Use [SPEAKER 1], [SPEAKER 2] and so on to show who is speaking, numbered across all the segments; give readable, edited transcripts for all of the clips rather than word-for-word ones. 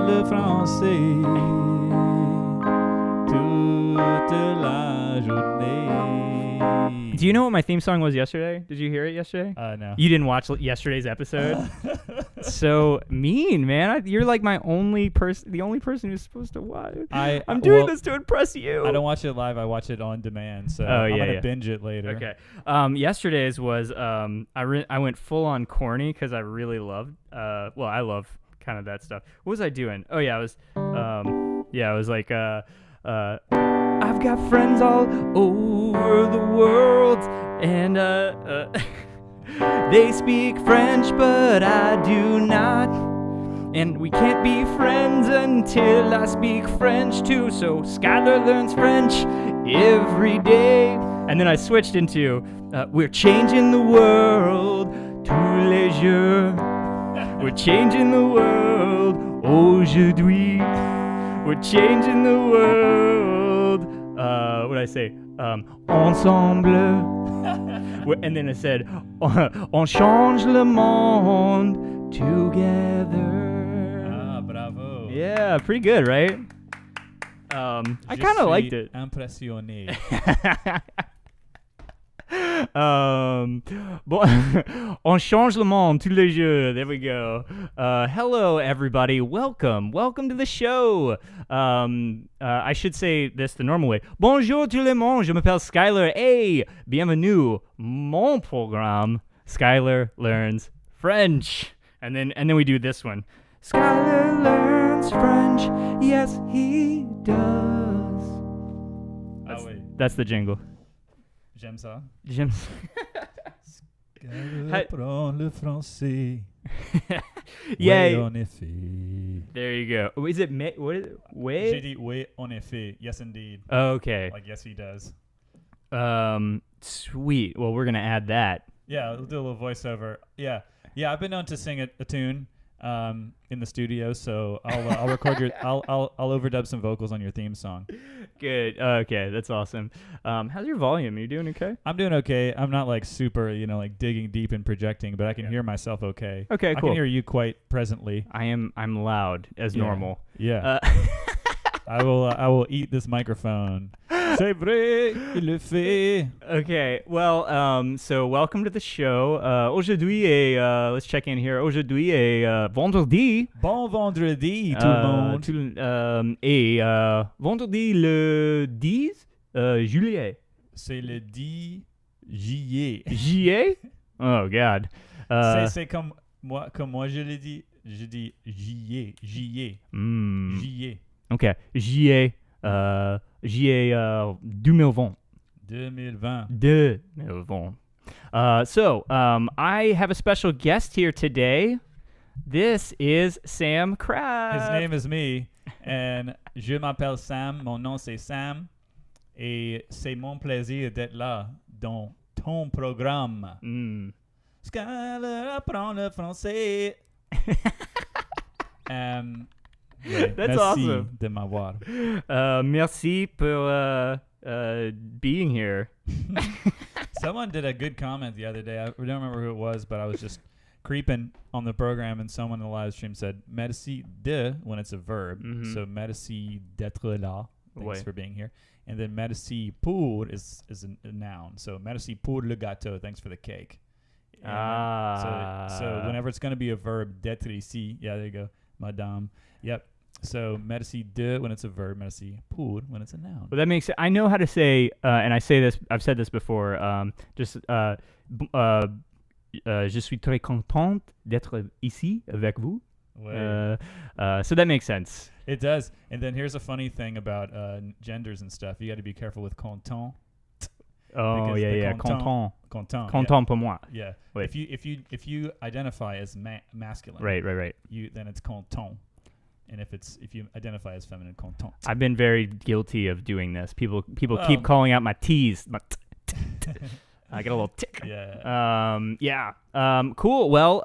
[SPEAKER 1] parle français toute la journée.
[SPEAKER 2] Do you know what my theme song was yesterday? Did you hear it yesterday?
[SPEAKER 1] No.
[SPEAKER 2] You didn't watch yesterday's episode? So mean, man. You're like the only person who's supposed to watch. I'm doing this to impress you.
[SPEAKER 1] I don't watch it live. I watch it on demand. So
[SPEAKER 2] I'm
[SPEAKER 1] going to binge it later.
[SPEAKER 2] Okay. Yesterday's was I went full on corny because I really loved I love kind of that stuff. What was I doing? Oh yeah, I was like I've got friends all over the world and they speak French, but I do not. And we can't be friends until I speak French too. So Skylar learns French every day. And then I switched into we're changing the world tous les jours. We're changing the world aujourd'hui. We're changing the world. What did I say? Ensemble. And then I said, on change le monde together.
[SPEAKER 1] Ah, bravo.
[SPEAKER 2] Yeah, pretty good, right? I kind of liked it.
[SPEAKER 1] Impressionné.
[SPEAKER 2] On change le monde tous les jours. There we go. Hello, everybody. Welcome to the show. I should say this the normal way. Bonjour tout le monde. Je m'appelle Skylar. Hey, bienvenue. Mon programme. Skylar learns French. And then we do this one. Skylar learns French. Yes, he does. That's the jingle.
[SPEAKER 1] J'aime ça. Apprends le français.
[SPEAKER 2] Yeah.
[SPEAKER 1] Oui, en effet.
[SPEAKER 2] There you go. Is it what is it? Way?
[SPEAKER 1] J'ai dit oui, en effet. Yes, indeed.
[SPEAKER 2] Okay.
[SPEAKER 1] Like, yes, he does.
[SPEAKER 2] Sweet. Well, we're gonna add that.
[SPEAKER 1] Yeah, we'll do a little voiceover. Yeah. I've been known to sing a tune in the studio, so I'll record I'll overdub some vocals on your theme song.
[SPEAKER 2] Good. Okay, that's awesome. How's your volume? Are you doing okay?
[SPEAKER 1] I'm doing okay. I'm not like super, like digging deep and projecting, but I can hear myself okay.
[SPEAKER 2] Okay, cool.
[SPEAKER 1] I can hear you quite presently.
[SPEAKER 2] I'm loud as normal.
[SPEAKER 1] Yeah. I will eat this microphone. C'est vrai, il le fait.
[SPEAKER 2] Okay, well, so welcome to the show. Aujourd'hui let's check in here. Aujourd'hui est vendredi.
[SPEAKER 1] Bon vendredi, tout le monde.
[SPEAKER 2] Et vendredi le 10 juillet.
[SPEAKER 1] C'est le 10 juillet.
[SPEAKER 2] Juillet? Oh, God.
[SPEAKER 1] C'est comme moi je l'ai dit. Je dis juillet. Juillet.
[SPEAKER 2] Okay, juillet. Juillet 2020. 2020. So, I have a special guest here today. This is Sam Kraft.
[SPEAKER 1] His name is me, and je m'appelle Sam. Mon nom c'est Sam, et c'est mon plaisir d'être là dans ton programme. Skylar apprend le français.
[SPEAKER 2] That's
[SPEAKER 1] merci
[SPEAKER 2] awesome.
[SPEAKER 1] De m'avoir.
[SPEAKER 2] Merci pour being here.
[SPEAKER 1] Someone did a good comment the other day. I don't remember who it was, but I was just creeping on the program, and someone in the live stream said merci de when it's a verb. Mm-hmm. So merci d'être là. Thanks for being here. And then merci pour is a noun. So merci pour le gâteau. Thanks for the cake. So whenever it's going to be a verb, d'être ici. Yeah, there you go. Madame. Yep. So merci de when it's a verb, merci pour when it's a noun.
[SPEAKER 2] Well, that makes sense. I know how to say, and I say this. I've said this before. Je suis très contente d'être ici avec vous. So that makes sense.
[SPEAKER 1] It does. And then here's a funny thing about genders and stuff. You got to be careful with content.
[SPEAKER 2] Oh yeah. Content.
[SPEAKER 1] Content
[SPEAKER 2] pour moi.
[SPEAKER 1] Yeah.
[SPEAKER 2] Wait.
[SPEAKER 1] If you identify as masculine.
[SPEAKER 2] Right.
[SPEAKER 1] Then it's content. And if you identify as feminine, content.
[SPEAKER 2] I've been very guilty of doing this. People keep calling out my T's. I get a little tick.
[SPEAKER 1] Yeah.
[SPEAKER 2] Cool. Well,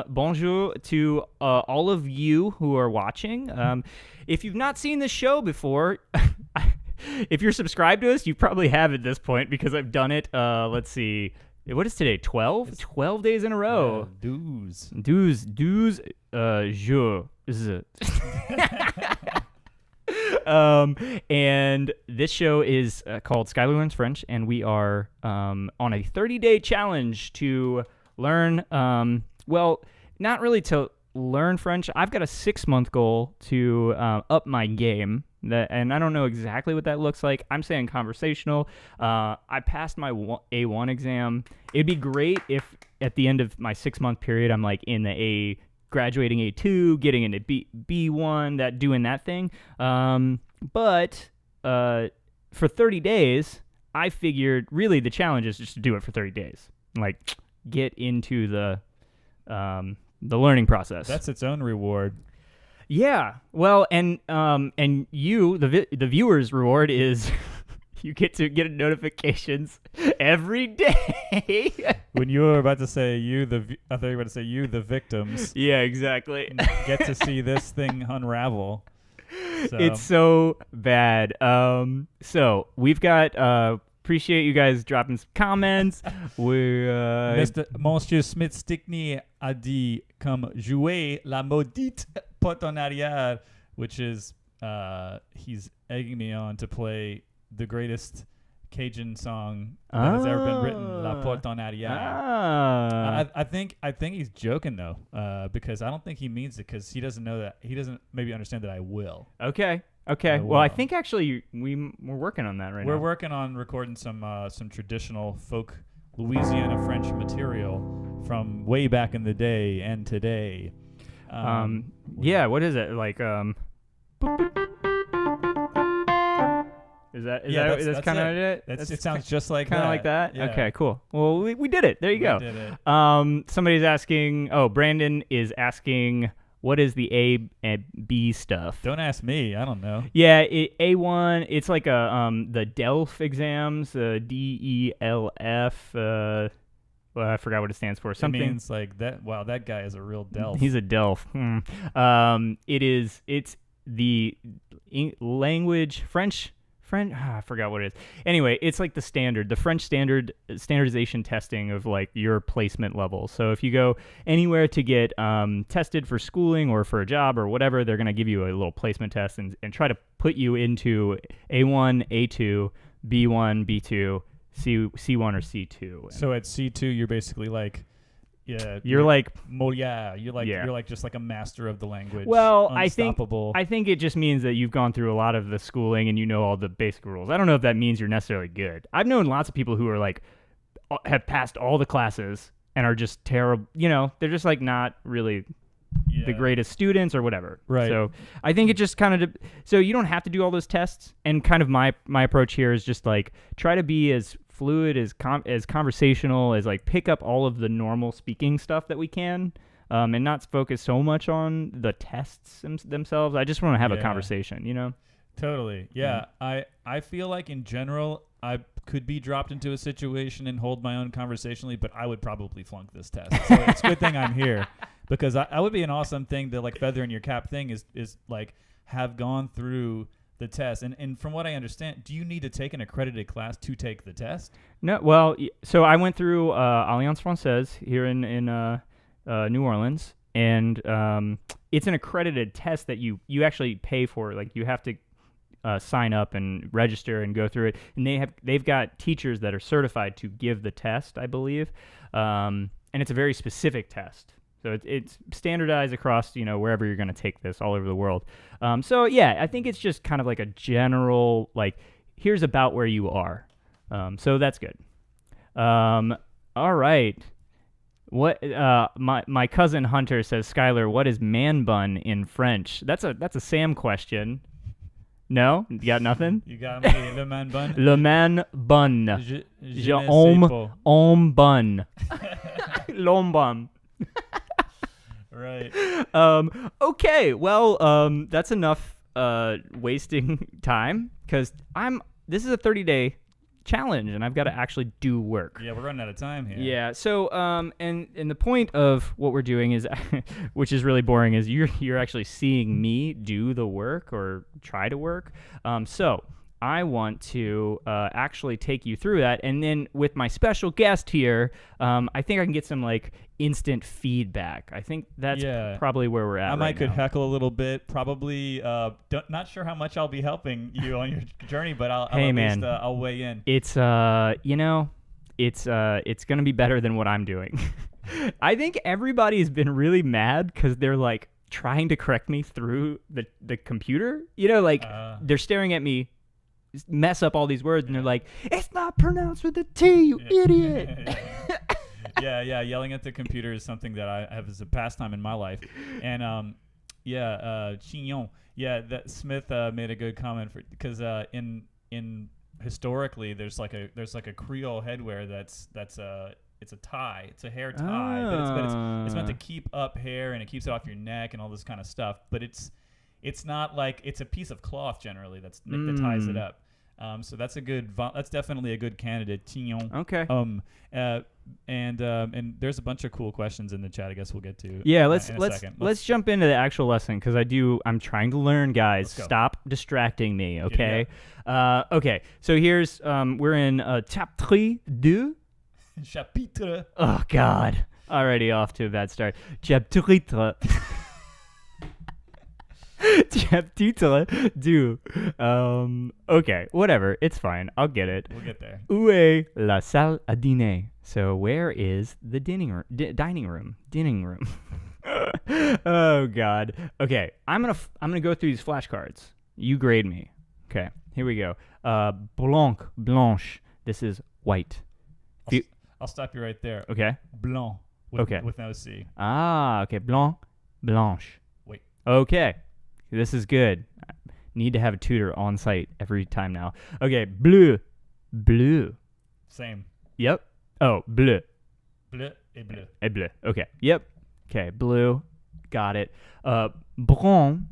[SPEAKER 2] bonjour to all of you who are watching. If you've not seen this show before, if you're subscribed to us, you probably have at this point because I've done it. Let's see. What is today? 12? 12 days in a row.
[SPEAKER 1] 12.
[SPEAKER 2] 12 jours. And this show is called Skylar Learns French, and we are on a 30-day challenge to learn, well, not really to learn French. I've got a 6-month goal to up my game, and I don't know exactly what that looks like. I'm saying conversational. I passed my A1 exam. It'd be great if at the end of my 6-month period, I'm like in the graduating A2, getting into B1, doing that thing. But for 30 days, I figured really the challenge is just to do it for 30 days. Like get into the learning process.
[SPEAKER 1] That's its own reward.
[SPEAKER 2] Yeah. Well, and you, the viewer's reward is you get to get notifications every day.
[SPEAKER 1] When you were about to say I thought you were about to say you, the victims.
[SPEAKER 2] Yeah, exactly.
[SPEAKER 1] Get to see this thing unravel. So.
[SPEAKER 2] It's so bad. So we've got. Appreciate you guys dropping some comments.
[SPEAKER 1] Monsieur Smith-Stickney a dit comme jouer la maudite porte en arrière, which is he's egging me on to play the greatest Cajun song that has ever been written, La Porte en Arrière. I think he's joking though, because I don't think he means it, because he doesn't know that, he doesn't maybe understand that I will.
[SPEAKER 2] Okay. Well, I think actually we're working on that right now.
[SPEAKER 1] We're working on recording some traditional folk Louisiana French material from way back in the day and today.
[SPEAKER 2] Yeah, what is it like? Is that kind of it?
[SPEAKER 1] It sounds just like
[SPEAKER 2] kind of
[SPEAKER 1] that.
[SPEAKER 2] like that.
[SPEAKER 1] Yeah.
[SPEAKER 2] Okay, cool. Well, we did it. There you go.
[SPEAKER 1] We did it.
[SPEAKER 2] Somebody's asking. Oh, Brandon is asking, what is the A and B stuff?
[SPEAKER 1] Don't ask me. I don't know.
[SPEAKER 2] Yeah, A1. It's like the DELF exams. DELF. Well, I forgot what it stands for. Something.
[SPEAKER 1] It means like that. Wow, that guy is a real DELF.
[SPEAKER 2] He's a DELF. It's the language French. I forgot what it is. Anyway, it's like the French standardization testing of like your placement level. So if you go anywhere to get tested for schooling or for a job or whatever, they're going to give you a little placement test and try to put you into A1, A2, B1, B2, C1 or C2.
[SPEAKER 1] So at C2, you're basically like, yeah,
[SPEAKER 2] you're like
[SPEAKER 1] Molière. You're like just like a master of the language.
[SPEAKER 2] Well,
[SPEAKER 1] unstoppable.
[SPEAKER 2] I think it just means that you've gone through a lot of the schooling and you know all the basic rules. I don't know if that means you're necessarily good. I've known lots of people who are like have passed all the classes and are just terrible. You know, they're just like not really the greatest students or whatever.
[SPEAKER 1] Right.
[SPEAKER 2] So I think it just kind of so you don't have to do all those tests. And kind of my approach here is just like try to be as fluid, as conversational, as like pick up all of the normal speaking stuff that we can, and not focus so much on the tests themselves. I just want to have a conversation, you know?
[SPEAKER 1] Totally. Yeah. I feel like in general, I could be dropped into a situation and hold my own conversationally, but I would probably flunk this test. So it's a good thing I'm here, because I would be an awesome thing to like feather in your cap thing is like have gone through the test. And from what I understand, do you need to take an accredited class to take the test?
[SPEAKER 2] No. Well, so I went through Alliance Française here in New Orleans, and it's an accredited test that you actually pay for. Like you have to sign up and register and go through it, and they've got teachers that are certified to give the test, I believe, and it's a very specific test. So it's standardized across, you know, wherever you're going to take this all over the world. So yeah, I think it's just kind of like a general, like, here's about where you are. So that's good. All right. What my cousin Hunter says, Skylar, what is man bun in French? That's a Sam question. No, you got nothing.
[SPEAKER 1] You got me. Le man bun.
[SPEAKER 2] Le man bun.
[SPEAKER 1] Je ne sais pas.
[SPEAKER 2] Bun. L'homme bun.
[SPEAKER 1] Right.
[SPEAKER 2] Okay. Well, that's enough wasting time, because this is a 30-day challenge and I've got to actually do work.
[SPEAKER 1] Yeah, we're running out of time here.
[SPEAKER 2] Yeah. So and the point of what we're doing is which is really boring, is you're actually seeing me do the work or try to work. So I want to actually take you through that. And then with my special guest here, I think I can get some like instant feedback. I think that's probably where we're at.
[SPEAKER 1] I could
[SPEAKER 2] now.
[SPEAKER 1] heckle a little bit. Probably not sure how much I'll be helping you on your journey, but I'll
[SPEAKER 2] hey,
[SPEAKER 1] at
[SPEAKER 2] man,
[SPEAKER 1] least I'll weigh in.
[SPEAKER 2] It's it's gonna be better than what I'm doing. I think everybody's been really mad because they're like trying to correct me through the computer. They're staring at me, mess up all these words, and they're like, "It's not pronounced with a T, you idiot."
[SPEAKER 1] Yeah. Yelling at the computer is something that I have as a pastime in my life. And chignon. Yeah, that Smith made a good comment because in historically there's like a Creole headwear that's it's a tie. It's a hair tie, but it's meant to keep up hair and it keeps it off your neck and all this kind of stuff. But it's not like it's a piece of cloth generally that ties it up. So that's that's definitely a good candidate. Chignon.
[SPEAKER 2] Okay.
[SPEAKER 1] And there's a bunch of cool questions in the chat. I guess we'll get to.
[SPEAKER 2] Yeah, let's jump into the actual lesson because I'm trying to learn, guys. Stop distracting me, okay? Okay. So here's we're in Chapter 2.
[SPEAKER 1] Chapitre.
[SPEAKER 2] Oh God! Already off to a bad start. Chapitre. Chapitre 2. Okay, whatever. It's fine. I'll get it.
[SPEAKER 1] We'll get there.
[SPEAKER 2] Où est la salle à dîner? So where is the dining room? Dining room. Oh God. Okay, I'm gonna go through these flashcards. You grade me. Okay, here we go. Blanche. This is white.
[SPEAKER 1] I'll stop you right there.
[SPEAKER 2] Okay.
[SPEAKER 1] Blanc. With no C.
[SPEAKER 2] Ah, okay. Blanche.
[SPEAKER 1] Wait.
[SPEAKER 2] Okay. This is good. Need to have a tutor on site every time now. Okay. Bleu.
[SPEAKER 1] Same.
[SPEAKER 2] Yep. Oh, bleu.
[SPEAKER 1] Bleu et bleu.
[SPEAKER 2] Et bleu. Okay. Yep. Okay. Blue. Got it. Brun.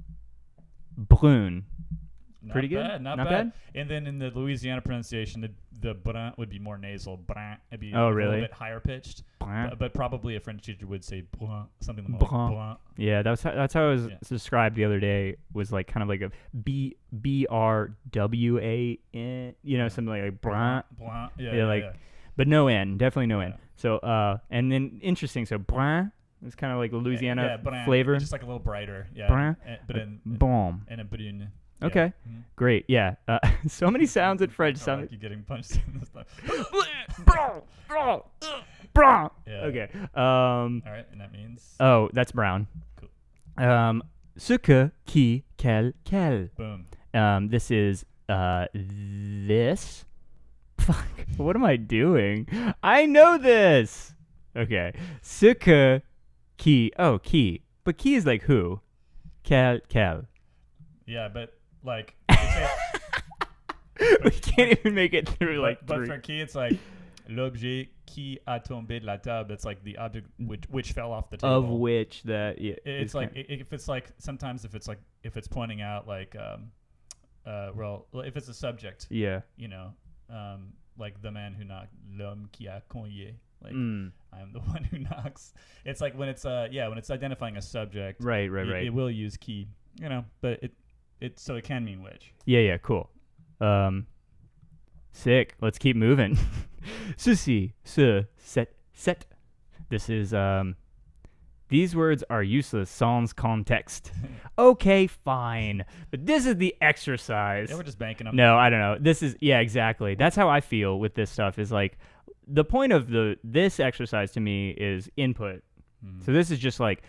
[SPEAKER 2] Pretty good.
[SPEAKER 1] Not bad. And then in the Louisiana pronunciation, the brun would be more nasal. Brun. It'd be a little bit higher pitched. But probably a French teacher would say brun, something like brun.
[SPEAKER 2] Yeah, that's how it was described the other day. Was like kind of like a BRWAN, something like brun.
[SPEAKER 1] Yeah.
[SPEAKER 2] But no N, definitely no N. So and then interesting. So brun is kind of like a Louisiana flavor.
[SPEAKER 1] Just like a little brighter. Yeah.
[SPEAKER 2] Brun.
[SPEAKER 1] But in
[SPEAKER 2] bomb.
[SPEAKER 1] And a brune.
[SPEAKER 2] Okay,
[SPEAKER 1] Mm-hmm.
[SPEAKER 2] Great. Yeah, so many sounds in French.
[SPEAKER 1] Like you getting punched in the stomach.
[SPEAKER 2] Okay.
[SPEAKER 1] All right, and that means.
[SPEAKER 2] Oh, that's brown.
[SPEAKER 1] Cool.
[SPEAKER 2] Ce que, qui, quel.
[SPEAKER 1] Boom.
[SPEAKER 2] This is this. Fuck. What am I doing? I know this. Okay. Ce que, qui. Oh, qui. But qui is like who? Quel.
[SPEAKER 1] Yeah, but like
[SPEAKER 2] we can't even make it through
[SPEAKER 1] but for qui it's like l'objet qui a tombé de la table. It's like the object which fell off the table.
[SPEAKER 2] Of which
[SPEAKER 1] it's like if it's like sometimes if it's pointing out like if it's a subject.
[SPEAKER 2] Yeah.
[SPEAKER 1] Like the man who knocked, l'homme qui a cogné. Like I am the one who knocks. It's like when it's when it's identifying a subject.
[SPEAKER 2] Right.
[SPEAKER 1] It will use qui. But so it can mean which.
[SPEAKER 2] Yeah, cool. Sick. Let's keep moving. Ceci, ce, set. This is these words are useless sans context. Okay, fine. But this is the exercise.
[SPEAKER 1] Yeah, we're just banking them.
[SPEAKER 2] No, I don't know. This is exactly. That's how I feel with this stuff is like the point of this exercise to me is input. So this is just like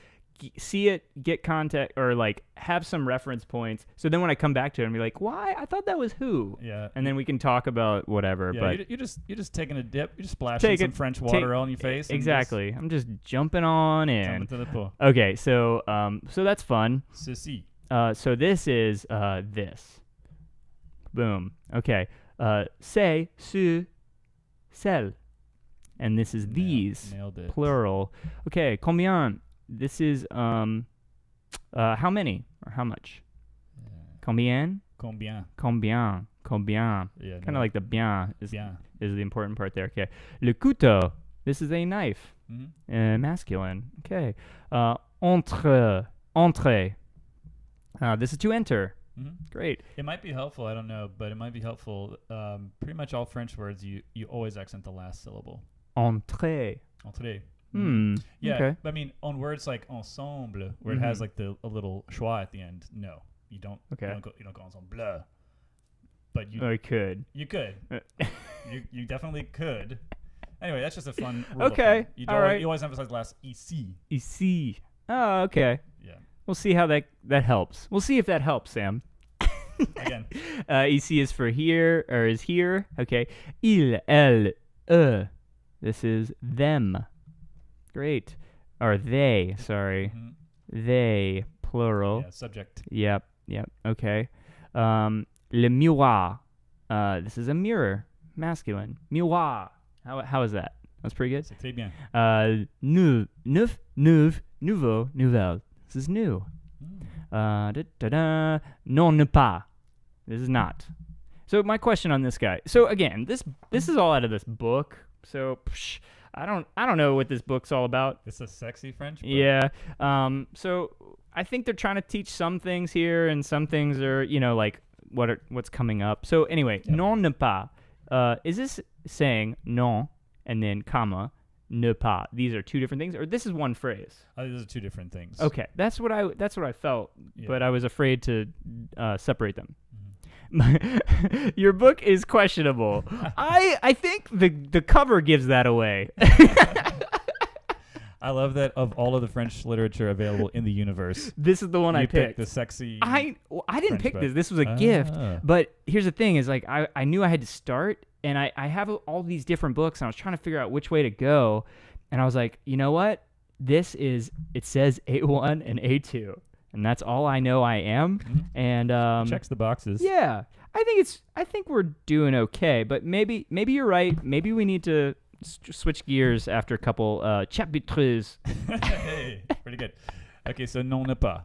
[SPEAKER 2] see it, get context, or like have some reference points. So then when I come back to it and be like, why? I thought that was who.
[SPEAKER 1] Yeah.
[SPEAKER 2] And then we can talk about whatever.
[SPEAKER 1] Yeah,
[SPEAKER 2] but
[SPEAKER 1] you're just taking a dip. You're just splashing some French water on your face.
[SPEAKER 2] Exactly. I'm just jumping on in.
[SPEAKER 1] Jumping to the pool.
[SPEAKER 2] Okay, so that's fun.
[SPEAKER 1] Ceci.
[SPEAKER 2] So this is this. Boom. Okay. C'est, ce, celle. And this is these.
[SPEAKER 1] Nailed it.
[SPEAKER 2] Plural. Okay. Combien. This is how many or how much? Combien?
[SPEAKER 1] Yeah.
[SPEAKER 2] Kind of like the bien is the important part there. Okay. Le couteau. This is a knife. Masculine. Okay. Entrée. This is to enter. Great.
[SPEAKER 1] It might be helpful. I don't know, but it might be helpful. Pretty much all French words, you always accent the last syllable.
[SPEAKER 2] Entrée.
[SPEAKER 1] Entrée.
[SPEAKER 2] Yeah.
[SPEAKER 1] Okay. I mean, on words like ensemble, where it has like a little schwa at the end, no, you don't.
[SPEAKER 2] Okay.
[SPEAKER 1] You don't go ensemble. But you.
[SPEAKER 2] I could.
[SPEAKER 1] You could. you definitely could. Anyway, that's just a fun rule.
[SPEAKER 2] Okay.
[SPEAKER 1] All right. You always emphasize the last ici.
[SPEAKER 2] Ici. Oh, okay.
[SPEAKER 1] Yeah.
[SPEAKER 2] We'll see how that helps. We'll see if that helps, Sam.
[SPEAKER 1] Again.
[SPEAKER 2] Ici is for here, or is here. Okay. Il, elle, eux. This is them. Great. Or they, sorry. They, plural.
[SPEAKER 1] Yeah, subject.
[SPEAKER 2] Yep. Okay. Le miroir. This is a mirror. Masculine. Miroir. How is that? That's pretty good.
[SPEAKER 1] C'est très bien.
[SPEAKER 2] Neuf, nouveau, nouvelle. This is new. Non, ne pas. This is not. So my question on this guy. So again, this is all out of this book. So I don't know what this book's all about.
[SPEAKER 1] It's a sexy French book.
[SPEAKER 2] Yeah. So I think they're trying to teach some things here, and some things are, like what's coming up. So anyway, non ne pas. Is this saying non and then comma ne pas? These are two different things, or this is one phrase?
[SPEAKER 1] These are two different things.
[SPEAKER 2] Okay, that's what I felt, but I was afraid to separate them. Your book is questionable. I think the cover gives that away.
[SPEAKER 1] I love that of all of the French literature available in the universe,
[SPEAKER 2] this is the one I picked.
[SPEAKER 1] The sexy.
[SPEAKER 2] I didn't
[SPEAKER 1] French
[SPEAKER 2] pick
[SPEAKER 1] book.
[SPEAKER 2] this. This was a gift. But here's the thing: is like I knew I had to start, and I have all these different books, and I was trying to figure out which way to go, and I was like, you know what? It says A1 and A2, and that's all I know I am. And
[SPEAKER 1] checks the boxes.
[SPEAKER 2] Yeah, I think we're doing okay, but maybe you're right. Maybe we need to switch gears after a couple chapitres.
[SPEAKER 1] Hey, pretty good. Okay, so non ne pas.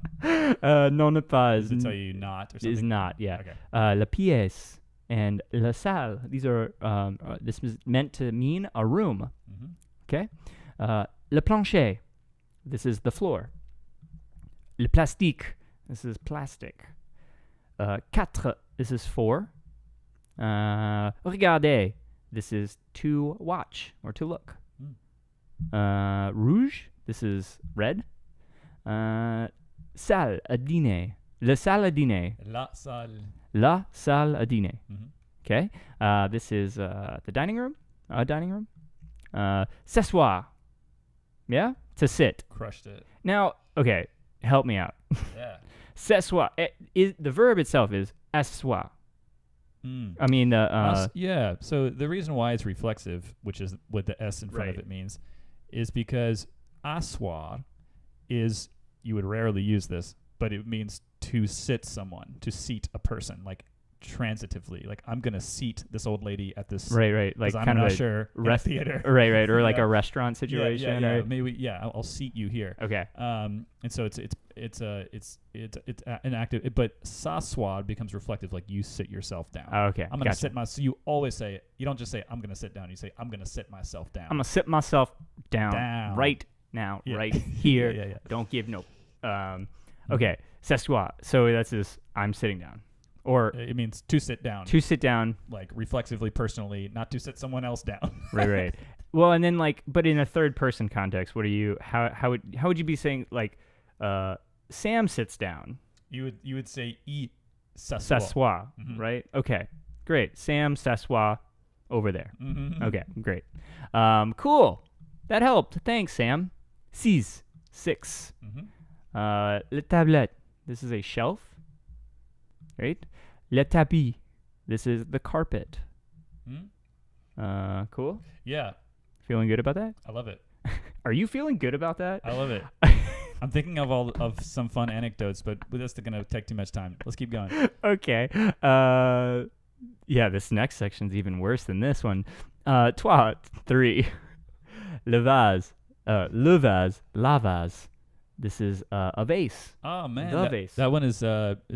[SPEAKER 2] Non ne pas
[SPEAKER 1] Does it tell you not or something?
[SPEAKER 2] Is not, yeah.
[SPEAKER 1] Okay.
[SPEAKER 2] La pièce and la salle. These are this is meant to mean a room. Okay. Le plancher. This is the floor. Le plastique. This is plastic. Quatre. This is 4. Regardez. This is to watch or to look. Rouge. This is red. Salle à dîner. Le salle à dîner.
[SPEAKER 1] La salle.
[SPEAKER 2] La salle à dîner. Okay. This is the dining room. Dining room. S'asseoir. Yeah? To sit.
[SPEAKER 1] Crushed it.
[SPEAKER 2] Now, okay, help me out.
[SPEAKER 1] Yeah.
[SPEAKER 2] S'asseoir. The verb itself is asseoir. I mean,
[SPEAKER 1] yeah. So the reason why it's reflexive, which is what the S in front of it means, is because asseoir is, you would rarely use this, but it means to sit someone, to seat a person, like transitively. Like, I'm going to seat this old lady at this.
[SPEAKER 2] Right. Like
[SPEAKER 1] I'm
[SPEAKER 2] kind
[SPEAKER 1] not
[SPEAKER 2] of
[SPEAKER 1] sure.
[SPEAKER 2] theater. Right. Or like a restaurant situation.
[SPEAKER 1] Yeah.
[SPEAKER 2] Right?
[SPEAKER 1] Maybe. I'll seat you here.
[SPEAKER 2] Okay.
[SPEAKER 1] And so it's an active, but s'asseoir becomes reflective, like you sit yourself down.
[SPEAKER 2] Okay.
[SPEAKER 1] I'm gonna sit so you always say it. You don't just say I'm gonna sit down. You say I'm gonna sit myself down.
[SPEAKER 2] I'm gonna sit myself down. Right now.
[SPEAKER 1] Yeah.
[SPEAKER 2] Right here.
[SPEAKER 1] Yeah.
[SPEAKER 2] Don't give no. Okay. S'asseoir. So that's just I'm sitting down. Or
[SPEAKER 1] it means to sit down.
[SPEAKER 2] To sit down.
[SPEAKER 1] Like reflexively, personally, not to sit someone else down.
[SPEAKER 2] Right. Well, and then but in a third person context, how would you be saying like Sam sits down? You
[SPEAKER 1] would say il s'assoit.
[SPEAKER 2] Right? Okay. Great. Sam s'assoit over there. Okay, great. Cool. That helped. Thanks, Sam. 6. Le tablette. This is a shelf. Right? Le tapis. This is the carpet. Cool.
[SPEAKER 1] Yeah.
[SPEAKER 2] Feeling good about that?
[SPEAKER 1] I love it.
[SPEAKER 2] Are you feeling good about that?
[SPEAKER 1] I love it. I'm thinking of some fun anecdotes, but this is going to take too much time. Let's keep going.
[SPEAKER 2] Okay. Yeah, this next section's even worse than this one. 3. Le vase. La vase. This is a vase.
[SPEAKER 1] Oh man,
[SPEAKER 2] the vase.
[SPEAKER 1] That one is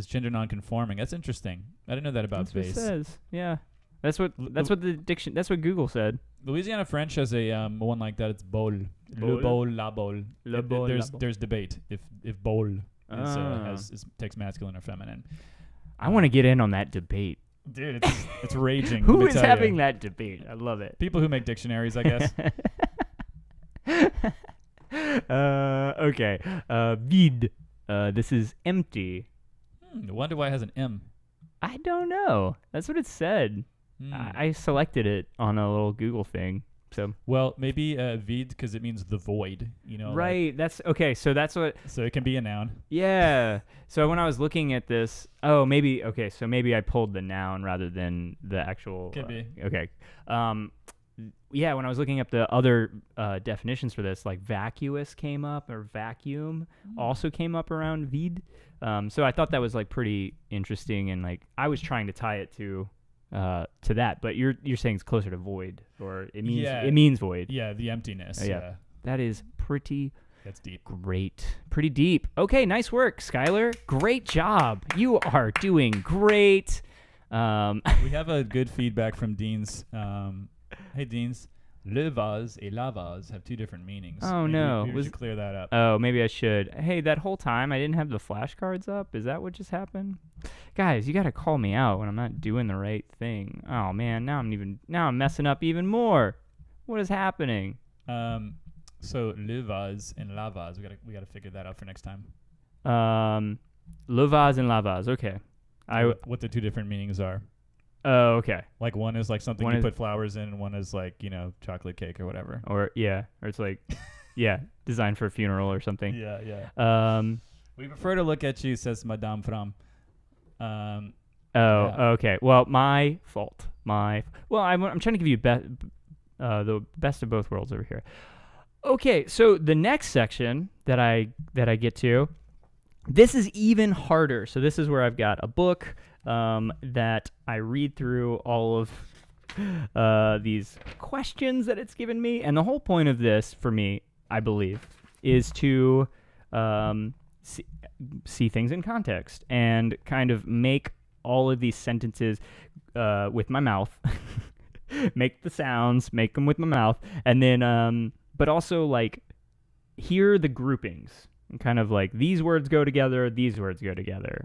[SPEAKER 1] gender non-conforming. That's interesting. I didn't know that about vase.
[SPEAKER 2] That's what it says. Yeah, that's what That's what Google said.
[SPEAKER 1] Louisiana French has a one like that. It's bowl. Le bowl, la bowl.
[SPEAKER 2] There's
[SPEAKER 1] debate if bowl takes masculine or feminine.
[SPEAKER 2] I want to get in on that debate.
[SPEAKER 1] Dude, it's raging.
[SPEAKER 2] Who is having that debate? I love it.
[SPEAKER 1] People who make dictionaries, I guess.
[SPEAKER 2] Okay. Vide. This is empty.
[SPEAKER 1] I wonder why it has an M.
[SPEAKER 2] I don't know. That's what it said. I selected it on a little Google thing. So
[SPEAKER 1] well, maybe vide because it means the void. You know.
[SPEAKER 2] Right.
[SPEAKER 1] Like,
[SPEAKER 2] that's okay. So that's what.
[SPEAKER 1] So it can be a noun.
[SPEAKER 2] Yeah. So when I was looking at this, maybe okay. So maybe I pulled the noun rather than the actual.
[SPEAKER 1] Could be.
[SPEAKER 2] Okay. Yeah. When I was looking up the other definitions for this, like vacuous came up, or vacuum also came up around vide. So I thought that was like pretty interesting, and like I was trying to tie it to that, but you're saying it's closer to void, or it means void.
[SPEAKER 1] Yeah, the emptiness. Yeah.
[SPEAKER 2] That is pretty.
[SPEAKER 1] That's deep.
[SPEAKER 2] Great. Pretty deep. Okay, nice work, Skylar. Great job. You are doing great.
[SPEAKER 1] We have a good feedback from Deans. Hey, Deans. Le vase et la vase have two different meanings.
[SPEAKER 2] Oh, no.
[SPEAKER 1] We should clear that up.
[SPEAKER 2] Oh, maybe I should. Hey, that whole time I didn't have the flashcards up. Is that what just happened? Guys, you got to call me out when I'm not doing the right thing. Oh, man. Now I'm messing up even more. What is happening?
[SPEAKER 1] So le vase and la vase, we gotta figure that out for next time.
[SPEAKER 2] Le vase and la vase. Okay.
[SPEAKER 1] What the two different meanings are.
[SPEAKER 2] Oh, okay.
[SPEAKER 1] Like one is like something you put flowers in, and one is like, chocolate cake or whatever.
[SPEAKER 2] Or it's like, designed for a funeral or something.
[SPEAKER 1] Yeah. We prefer to look at you, says Madame Fram.
[SPEAKER 2] Okay. Well, my fault. I'm trying to give you the best of both worlds over here. Okay, so the next section that I get to, this is even harder. So this is where I've got a book that I read through all of these questions that it's given me. And the whole point of this, for me, I believe, is to see things in context and kind of make all of these sentences with my mouth, make the sounds, make them with my mouth, and then, but also like hear the groupings. And kind of like these words go together,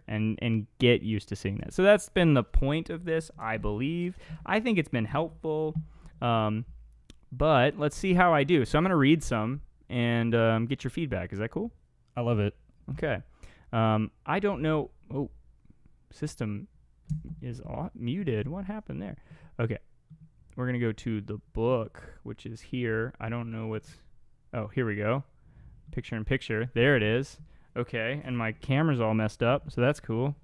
[SPEAKER 2] and get used to seeing that. So that's been the point of this, I believe. I think it's been helpful, but let's see how I do. So I'm going to read some and get your feedback. Is that cool?
[SPEAKER 1] I love it.
[SPEAKER 2] Okay. I don't know. Oh, system is muted. What happened there? Okay. We're going to go to the book, which is here. I don't know oh, here we go. Picture in picture. There it is. Okay, and my camera's all messed up, so that's cool.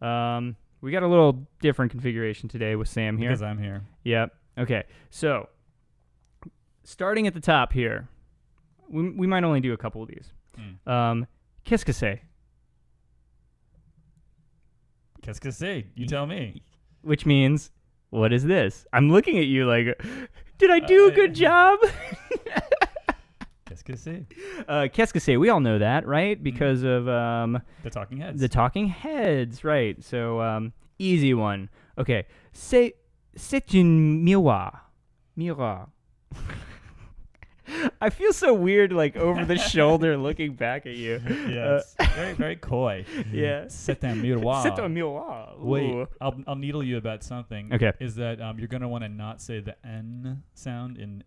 [SPEAKER 2] We got a little different configuration today with Sam here.
[SPEAKER 1] Because I'm here.
[SPEAKER 2] Yep. Okay, so starting at the top here, we might only do a couple of these. Qu'est-ce que c'est?
[SPEAKER 1] Qu'est-ce que c'est? You tell me.
[SPEAKER 2] Which means, what is this? I'm looking at you like, did I do a good job?
[SPEAKER 1] Qu'est-ce que c'est?
[SPEAKER 2] Qu'est-ce que c'est? We all know that, right? Because of
[SPEAKER 1] the Talking Heads.
[SPEAKER 2] The Talking Heads, right? So easy one. Okay, c'est un miroir. Miroir. I feel so weird, like over the shoulder, looking back at you.
[SPEAKER 1] Yeah, it's very, very coy.
[SPEAKER 2] Yeah.
[SPEAKER 1] C'est un miroir.
[SPEAKER 2] C'est un miroir. Ooh.
[SPEAKER 1] Wait, I'll needle you about something.
[SPEAKER 2] Okay.
[SPEAKER 1] Is that you're gonna want to not say the N sound in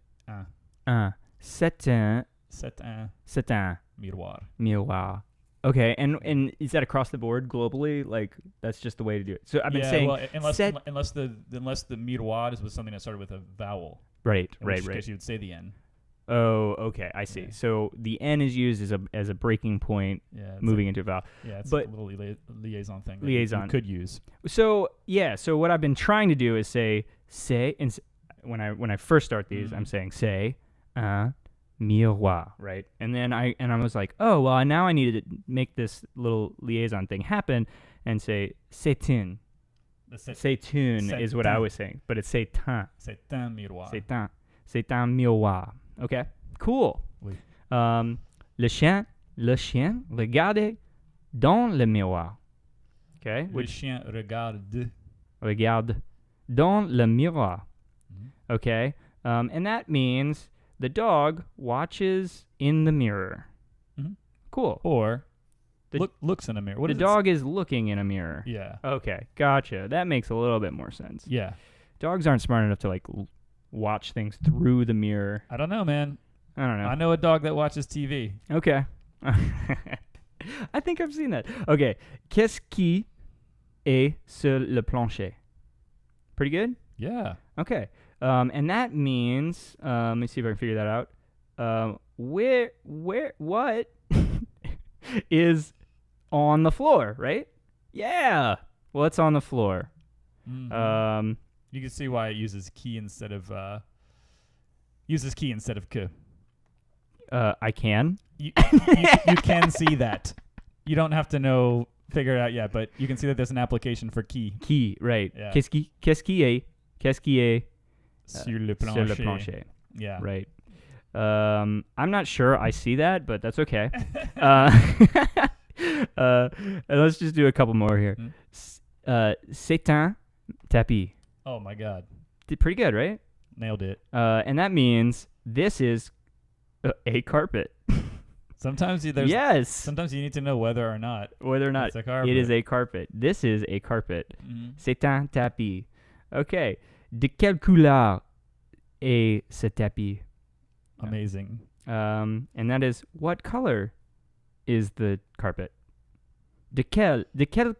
[SPEAKER 2] C'est un
[SPEAKER 1] miroir.
[SPEAKER 2] Miroir. Okay, and is that across the board globally? Like that's just the way to do it. So I've been saying,
[SPEAKER 1] well, unless the miroir is with something that started with a vowel.
[SPEAKER 2] Right.
[SPEAKER 1] In which case you would say the N.
[SPEAKER 2] Oh, okay, I see. Yeah. So the N is used as a breaking point, moving into a vowel.
[SPEAKER 1] Yeah, it's a little liaison thing.
[SPEAKER 2] Liaison
[SPEAKER 1] you could use.
[SPEAKER 2] So so what I've been trying to do is say, and when I first start these, I'm saying c'est un miroir, right? And then I was like, oh well, now I needed to make this little liaison thing happen and say c'est un. C'est un is what I was saying, but it's c'est un.
[SPEAKER 1] C'est un miroir.
[SPEAKER 2] C'est un miroir. Okay, cool.
[SPEAKER 1] Oui.
[SPEAKER 2] Le chien regarde dans le miroir. Okay.
[SPEAKER 1] Le chien regarde
[SPEAKER 2] dans le miroir. Okay. And that means the dog watches in the mirror.
[SPEAKER 1] Mm-hmm.
[SPEAKER 2] Cool.
[SPEAKER 1] Or looks in a mirror. What
[SPEAKER 2] the
[SPEAKER 1] is
[SPEAKER 2] dog is looking in a mirror.
[SPEAKER 1] Yeah.
[SPEAKER 2] Okay, gotcha. That makes a little bit more sense.
[SPEAKER 1] Yeah.
[SPEAKER 2] Dogs aren't smart enough to like watch things through the mirror.
[SPEAKER 1] I don't know, man.
[SPEAKER 2] I don't know.
[SPEAKER 1] I know a dog that watches TV.
[SPEAKER 2] Okay. I think I've seen that. Okay. Qu'est-ce qui est sur le plancher? Pretty good?
[SPEAKER 1] Yeah.
[SPEAKER 2] Okay. And that means, let me see if I can figure that out. What is on the floor, right? Yeah. What's on the floor?
[SPEAKER 1] Mm-hmm. You can see why it uses key instead of k.
[SPEAKER 2] I can.
[SPEAKER 1] You can see that. You don't have to figure it out yet, but you can see that there's an application for key.
[SPEAKER 2] Key, right.
[SPEAKER 1] Yeah.
[SPEAKER 2] Qu'est-ce qui est
[SPEAKER 1] Sur le
[SPEAKER 2] sur le plancher.
[SPEAKER 1] Yeah.
[SPEAKER 2] Right. I'm not sure I see that, but that's okay. And let's just do a couple more here. C'est un tapis.
[SPEAKER 1] Oh my God.
[SPEAKER 2] Did pretty good, right?
[SPEAKER 1] Nailed it.
[SPEAKER 2] And that means this is a carpet.
[SPEAKER 1] Sometimes
[SPEAKER 2] yes.
[SPEAKER 1] Sometimes you need to know whether or not
[SPEAKER 2] it is a carpet. This is a carpet.
[SPEAKER 1] Mm-hmm.
[SPEAKER 2] C'est un tapis. Okay. De quelle couleur est ce tapis?
[SPEAKER 1] Amazing.
[SPEAKER 2] And that is, what color is the carpet? De quelle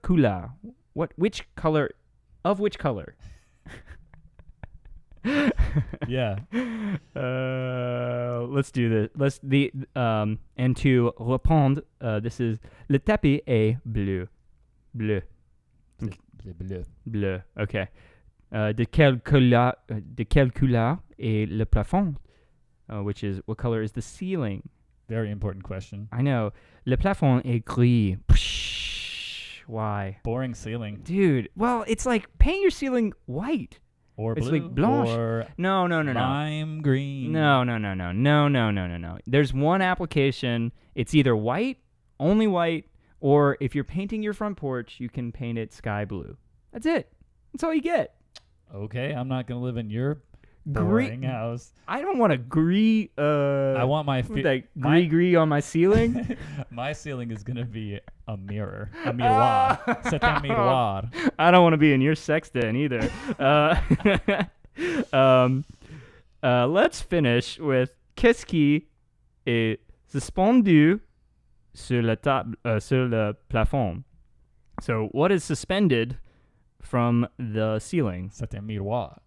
[SPEAKER 2] couleur? Which color? Of which color?
[SPEAKER 1] Yeah.
[SPEAKER 2] Let's do this. And to répondre, this is le tapis est bleu. Bleu. Bleu. Okay. De quelle couleur est le plafond? Which is, what color is the ceiling?
[SPEAKER 1] Very important question.
[SPEAKER 2] I know. Le plafond est gris. Psh, why?
[SPEAKER 1] Boring ceiling.
[SPEAKER 2] Dude, well, it's like paint your ceiling white.
[SPEAKER 1] Or
[SPEAKER 2] It's
[SPEAKER 1] blue.
[SPEAKER 2] like blanche.
[SPEAKER 1] Or
[SPEAKER 2] No.
[SPEAKER 1] lime green.
[SPEAKER 2] No. There's one application. It's either white, only white, or if you're painting your front porch, you can paint it sky blue. That's it. That's all you get.
[SPEAKER 1] Okay, I'm not going to live in your boring house.
[SPEAKER 2] I don't want to gree.
[SPEAKER 1] I want my
[SPEAKER 2] gree on my ceiling.
[SPEAKER 1] My ceiling is gonna be a mirror, a miroir. C'est un miroir.
[SPEAKER 2] I don't want to be in your sex den either. Let's finish with qu'est-ce qui est suspendu sur le plafond. So what is suspended from the ceiling?
[SPEAKER 1] C'est un miroir.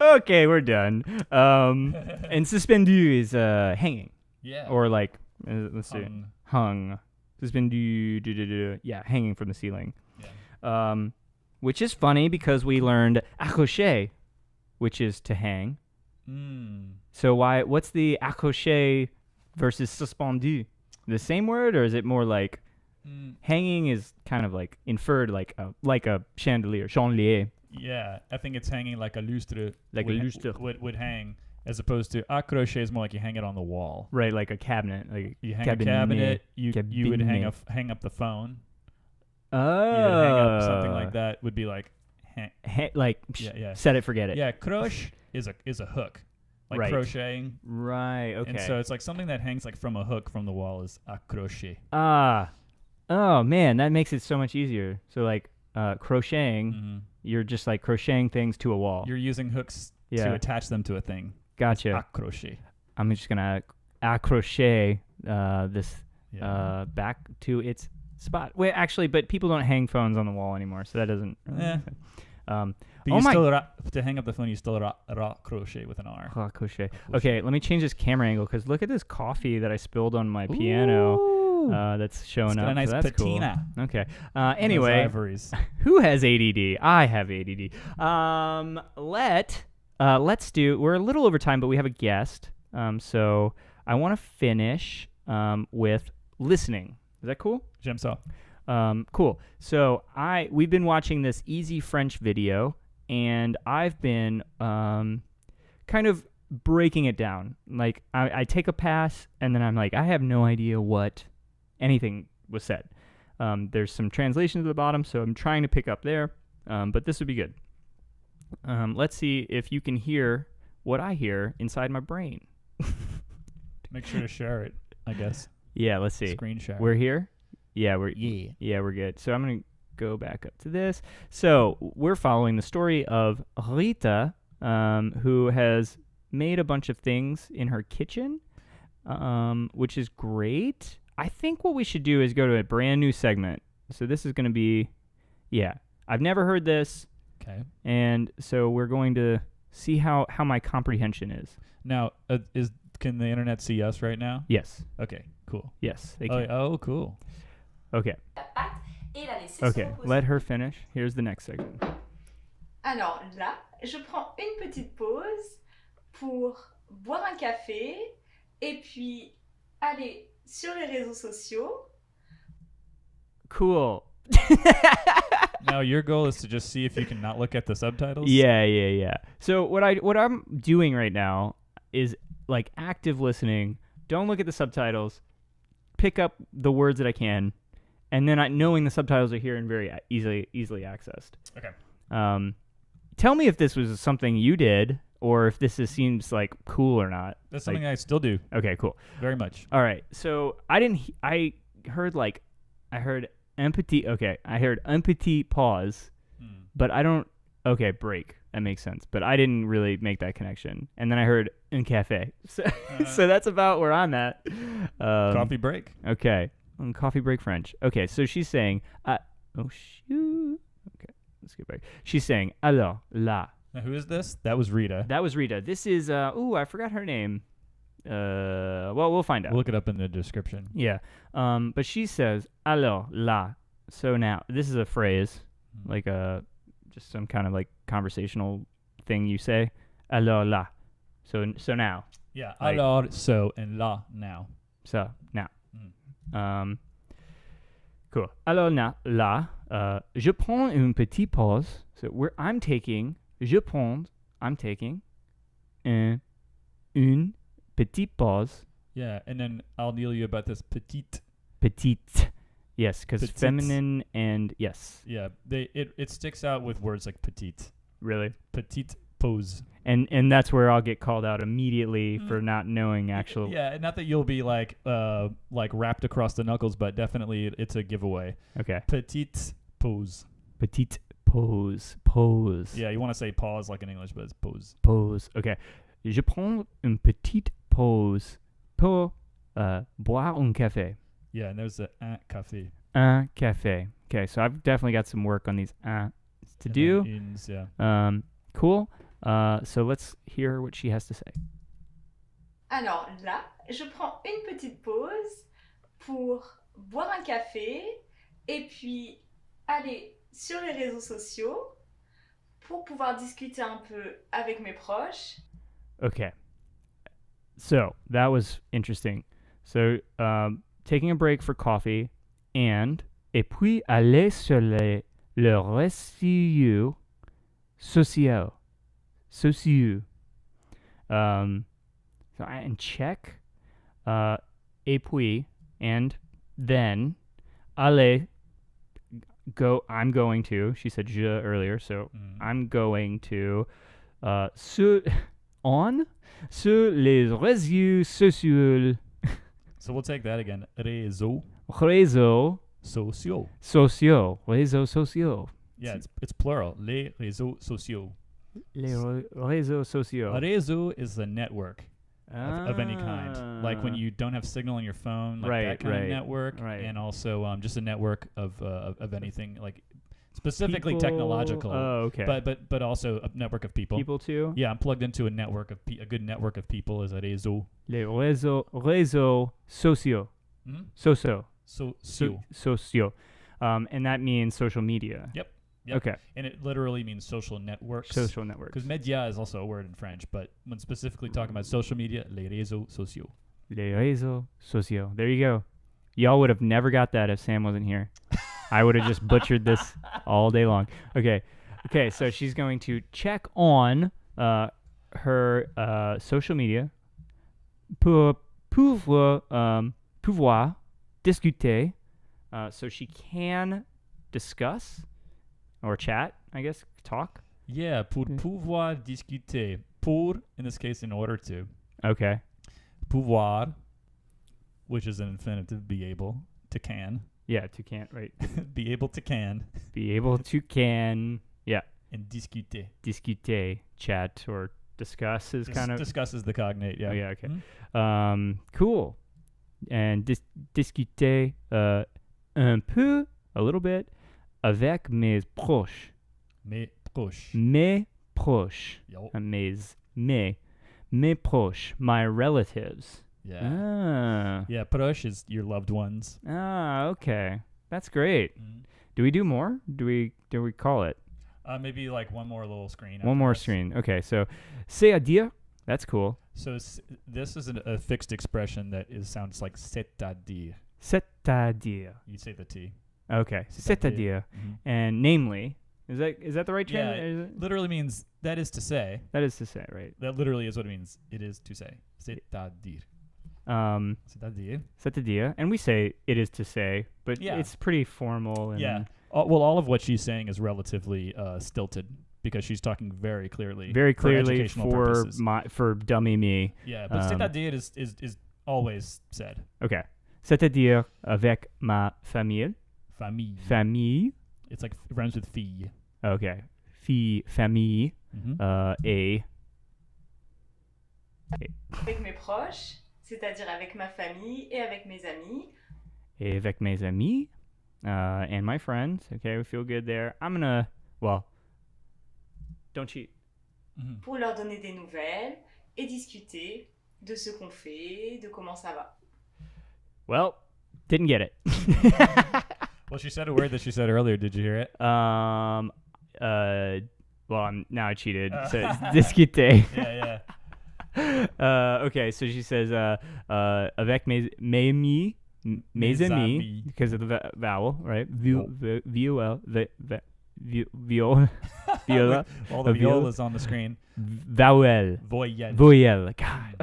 [SPEAKER 2] Okay, we're done. And suspendu is hanging.
[SPEAKER 1] Yeah.
[SPEAKER 2] Or like, let's see, hung. Suspendu, yeah, hanging from the ceiling.
[SPEAKER 1] Yeah.
[SPEAKER 2] Which is funny because we learned accrocher, which is to hang. So what's the accrocher versus suspendu? The same word, or is it more like hanging is kind of like inferred like a chandelier.
[SPEAKER 1] Yeah, I think it's hanging like a lustre.
[SPEAKER 2] Like a lustre.
[SPEAKER 1] Would hang, as opposed to accrocher is more like you hang it on the wall.
[SPEAKER 2] Right, like a cabinet. Like
[SPEAKER 1] you hang a cabinet. You would hang up the phone.
[SPEAKER 2] Oh.
[SPEAKER 1] You would hang up something like that. Would be like,
[SPEAKER 2] set it, forget it.
[SPEAKER 1] Yeah, croche is a hook, like
[SPEAKER 2] right.
[SPEAKER 1] Crocheting.
[SPEAKER 2] Right. Okay.
[SPEAKER 1] And so it's like something that hangs like from a hook from the wall is accroché.
[SPEAKER 2] Oh man, that makes it so much easier. So like crocheting, you're just like crocheting things to a wall.
[SPEAKER 1] You're using hooks to attach them to a thing.
[SPEAKER 2] Gotcha.
[SPEAKER 1] Accroché.
[SPEAKER 2] I'm just gonna accrocher this back to its spot. Wait, actually, but people don't hang phones on the wall anymore, so that doesn't.
[SPEAKER 1] But to hang up the phone, you still crochet with an R.
[SPEAKER 2] Crochet. Okay, let me change this camera angle because look at this coffee that I spilled on my piano. That's showing up.
[SPEAKER 1] A nice
[SPEAKER 2] so that's
[SPEAKER 1] patina.
[SPEAKER 2] Cool. Okay. Anyway, who has ADD? I have ADD. Let's do. We're a little over time, but we have a guest. So I want to finish with listening. Is that cool?
[SPEAKER 1] J'aime ça.
[SPEAKER 2] Cool. So we've been watching this easy French video, and I've been kind of breaking it down. Like I take a pass, and then I'm like, I have no idea what anything was said. There's some translations at the bottom, so I'm trying to pick up there, but this would be good. Let's see if you can hear what I hear inside my brain.
[SPEAKER 1] Make sure to share it, I guess.
[SPEAKER 2] Yeah, let's see.
[SPEAKER 1] Screen share.
[SPEAKER 2] We're here? Yeah, we're good. So I'm going to go back up to this. So we're following the story of Rita, who has made a bunch of things in her kitchen, which is great. I think what we should do is go to a brand new segment. So this is going to be, I've never heard this.
[SPEAKER 1] Okay.
[SPEAKER 2] And so we're going to see how my comprehension is.
[SPEAKER 1] Now, can the internet see us right now?
[SPEAKER 2] Yes.
[SPEAKER 1] Okay, cool.
[SPEAKER 2] Yes, they can.
[SPEAKER 1] Oh, cool.
[SPEAKER 2] Okay. Okay, let her finish. Here's the next segment.
[SPEAKER 3] Alors là, je prends une petite pause pour boire un café et puis aller sur les réseaux sociaux.
[SPEAKER 2] Cool.
[SPEAKER 1] Now your goal is to just see if you can not look at the subtitles?
[SPEAKER 2] Yeah. So what I'm doing right now is like active listening. Don't look at the subtitles. Pick up the words that I can, and then knowing the subtitles are here and very easily accessed.
[SPEAKER 1] Okay.
[SPEAKER 2] Tell me if this was something you did or if this seems like cool or not.
[SPEAKER 1] That's something I still do.
[SPEAKER 2] Okay, cool.
[SPEAKER 1] Very much.
[SPEAKER 2] All right. So I heard un petit. Okay, I heard un petit pause, but I don't. Okay, break. That makes sense. But I didn't really make that connection. And then I heard un café. So that's about where I'm at.
[SPEAKER 1] Coffee break.
[SPEAKER 2] Okay. Coffee break French. Okay, so she's saying, oh, shoot. Okay, let's get back. She's saying, alors, là.
[SPEAKER 1] Now, who is this? That was Rita.
[SPEAKER 2] This is, I forgot her name. Well, we'll find out.
[SPEAKER 1] We'll look it up in the description.
[SPEAKER 2] Yeah. But she says, alors, là. So now, this is a phrase, like just some kind of like conversational thing you say. Alors, là. So now.
[SPEAKER 1] Yeah.
[SPEAKER 2] Like,
[SPEAKER 1] alors, so, and là, now.
[SPEAKER 2] So, now. Cool. Alors, là, je prends une petite pause. So, I'm taking une petite pause.
[SPEAKER 1] Yeah, and then I'll deal you about this petite.
[SPEAKER 2] Petite. Yes, because feminine and yes.
[SPEAKER 1] Yeah, it sticks out with words like petite.
[SPEAKER 2] Really?
[SPEAKER 1] Petite pose.
[SPEAKER 2] And that's where I'll get called out immediately for not knowing actual.
[SPEAKER 1] Yeah, not that you'll be like wrapped across the knuckles, but definitely it's a giveaway.
[SPEAKER 2] Okay.
[SPEAKER 1] Petite pose.
[SPEAKER 2] Petite pose. Pose.
[SPEAKER 1] Yeah, you want to say pause like in English, but it's pose.
[SPEAKER 2] Pose. Okay. Je prends une petite pause pour boire un café.
[SPEAKER 1] Yeah, and there's un café.
[SPEAKER 2] Un café. Okay, so I've definitely got some work on these to do.
[SPEAKER 1] Uns, yeah.
[SPEAKER 2] Cool. So let's hear what she has to say.
[SPEAKER 3] Alors là, je prends une petite pause pour boire un café et puis aller sur les réseaux sociaux pour pouvoir discuter un peu avec mes proches.
[SPEAKER 2] Okay. So that was interesting. So taking a break for coffee et puis aller sur le réseau social. And check, et puis, and then, aller, go, I'm going to, she said je earlier, so I'm going to, sur les réseaux sociaux.
[SPEAKER 1] So we'll take that again. Réseaux sociaux.
[SPEAKER 2] Réseaux sociaux.
[SPEAKER 1] Yeah, it's plural. Les réseaux sociaux.
[SPEAKER 2] Les réseaux sociaux.
[SPEAKER 1] A réseau is a network of any kind. Like when you don't have signal on your phone, like that kind of network.
[SPEAKER 2] Right.
[SPEAKER 1] And also just a network of anything, like specifically
[SPEAKER 2] people,
[SPEAKER 1] technological.
[SPEAKER 2] Oh, okay.
[SPEAKER 1] But also a network of people.
[SPEAKER 2] People too?
[SPEAKER 1] Yeah, I'm plugged into a network of a good network of people is a réseau.
[SPEAKER 2] Les réseaux sociaux. Sociaux. Sociaux. And that means social media.
[SPEAKER 1] Yep.
[SPEAKER 2] Okay.
[SPEAKER 1] And it literally means social networks.
[SPEAKER 2] Social networks.
[SPEAKER 1] Because média is also a word in French, but when specifically talking about social media, les réseaux sociaux.
[SPEAKER 2] Les réseaux sociaux. There you go. Y'all would have never got that if Sam wasn't here. I would have just butchered this all day long. Okay, so she's going to check on her social media pour pouvoir discuter. So she can discuss or chat, I guess, talk.
[SPEAKER 1] Yeah, pour pouvoir discuter. Pour, in this case, in order to.
[SPEAKER 2] Okay.
[SPEAKER 1] Pouvoir, which is an infinitive, be able to can.
[SPEAKER 2] Yeah, to can, right.
[SPEAKER 1] Be able to can.
[SPEAKER 2] Be able to can, yeah.
[SPEAKER 1] And discuter.
[SPEAKER 2] Discuter, chat, or discuss is kind of...
[SPEAKER 1] Discuss is the cognate, yeah.
[SPEAKER 2] Oh, yeah, okay.
[SPEAKER 1] Mm-hmm.
[SPEAKER 2] Cool. And discuter un peu, a little bit, avec mes proches.
[SPEAKER 1] Mes proches.
[SPEAKER 2] Mes proches.
[SPEAKER 1] Yo.
[SPEAKER 2] Mes proches, my relatives.
[SPEAKER 1] Yeah. Yeah, proche is your loved ones.
[SPEAKER 2] Okay. That's great.
[SPEAKER 1] Mm-hmm.
[SPEAKER 2] Do we do more? Do we call it?
[SPEAKER 1] Maybe like one more little screen.
[SPEAKER 2] One more screen. Okay, so c'est-à-dire, that's cool.
[SPEAKER 1] So this is a fixed expression that sounds like c'est-à-dire.
[SPEAKER 2] C'est-à-dire.
[SPEAKER 1] You say the T.
[SPEAKER 2] Okay, c'est-à-dire.
[SPEAKER 1] Mm-hmm.
[SPEAKER 2] And namely, is that the right
[SPEAKER 1] Yeah,
[SPEAKER 2] translation?
[SPEAKER 1] it literally means that is to say.
[SPEAKER 2] That is to say, right?
[SPEAKER 1] That literally is what it means. It is to say. C'est-à-dire. C'est-à-dire.
[SPEAKER 2] C'est-à-dire. And we say it is to say, but
[SPEAKER 1] Yeah.
[SPEAKER 2] it's pretty formal. And
[SPEAKER 1] Yeah. Well, all of what she's saying is relatively stilted because she's talking very clearly for educational purposes.
[SPEAKER 2] For dummy me.
[SPEAKER 1] Yeah, but c'est-à-dire is always said.
[SPEAKER 2] Okay. C'est-à-dire avec ma famille. Famille.
[SPEAKER 1] It's like it rhymes with fille.
[SPEAKER 2] Okay. Famille.
[SPEAKER 1] Mm-hmm.
[SPEAKER 3] Avec mes proches, c'est-à-dire avec ma famille et avec mes amis.
[SPEAKER 2] Et avec mes amis. And my friends. Okay, we feel good there. Don't cheat.
[SPEAKER 1] Mm-hmm.
[SPEAKER 3] Pour leur donner des nouvelles et discuter de ce qu'on fait, de comment ça va.
[SPEAKER 2] Well, didn't get it.
[SPEAKER 1] Well, she said a word that she said earlier. Did you hear it?
[SPEAKER 2] Now I cheated. So it's discuter.
[SPEAKER 1] Yeah.
[SPEAKER 2] Okay, so she says, avec mes amis, because of the vowel, right? Viola.
[SPEAKER 1] All the violas on the screen.
[SPEAKER 2] Vowel.
[SPEAKER 1] Voyelle.
[SPEAKER 2] God.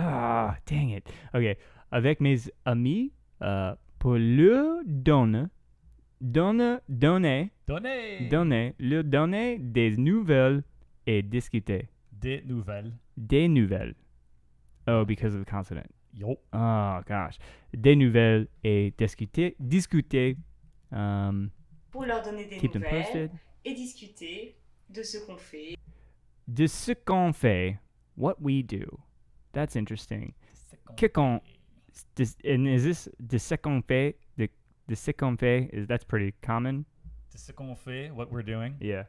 [SPEAKER 2] Dang it. Okay. Avec mes amis, pour leur donner des nouvelles et discuter.
[SPEAKER 1] Des nouvelles.
[SPEAKER 2] Oh, because of the consonant.
[SPEAKER 1] Yup.
[SPEAKER 2] Oh, gosh. Des nouvelles et discuter.
[SPEAKER 3] Pour leur donner des
[SPEAKER 2] Keep them
[SPEAKER 3] nouvelles
[SPEAKER 2] posted.
[SPEAKER 3] et discuter de ce qu'on fait.
[SPEAKER 2] De ce qu'on fait. What we do. That's interesting. And is this de ce qu'on fait? De ce qu'on fait, that's pretty common.
[SPEAKER 1] De ce qu'on fait, what we're doing.
[SPEAKER 2] Yeah.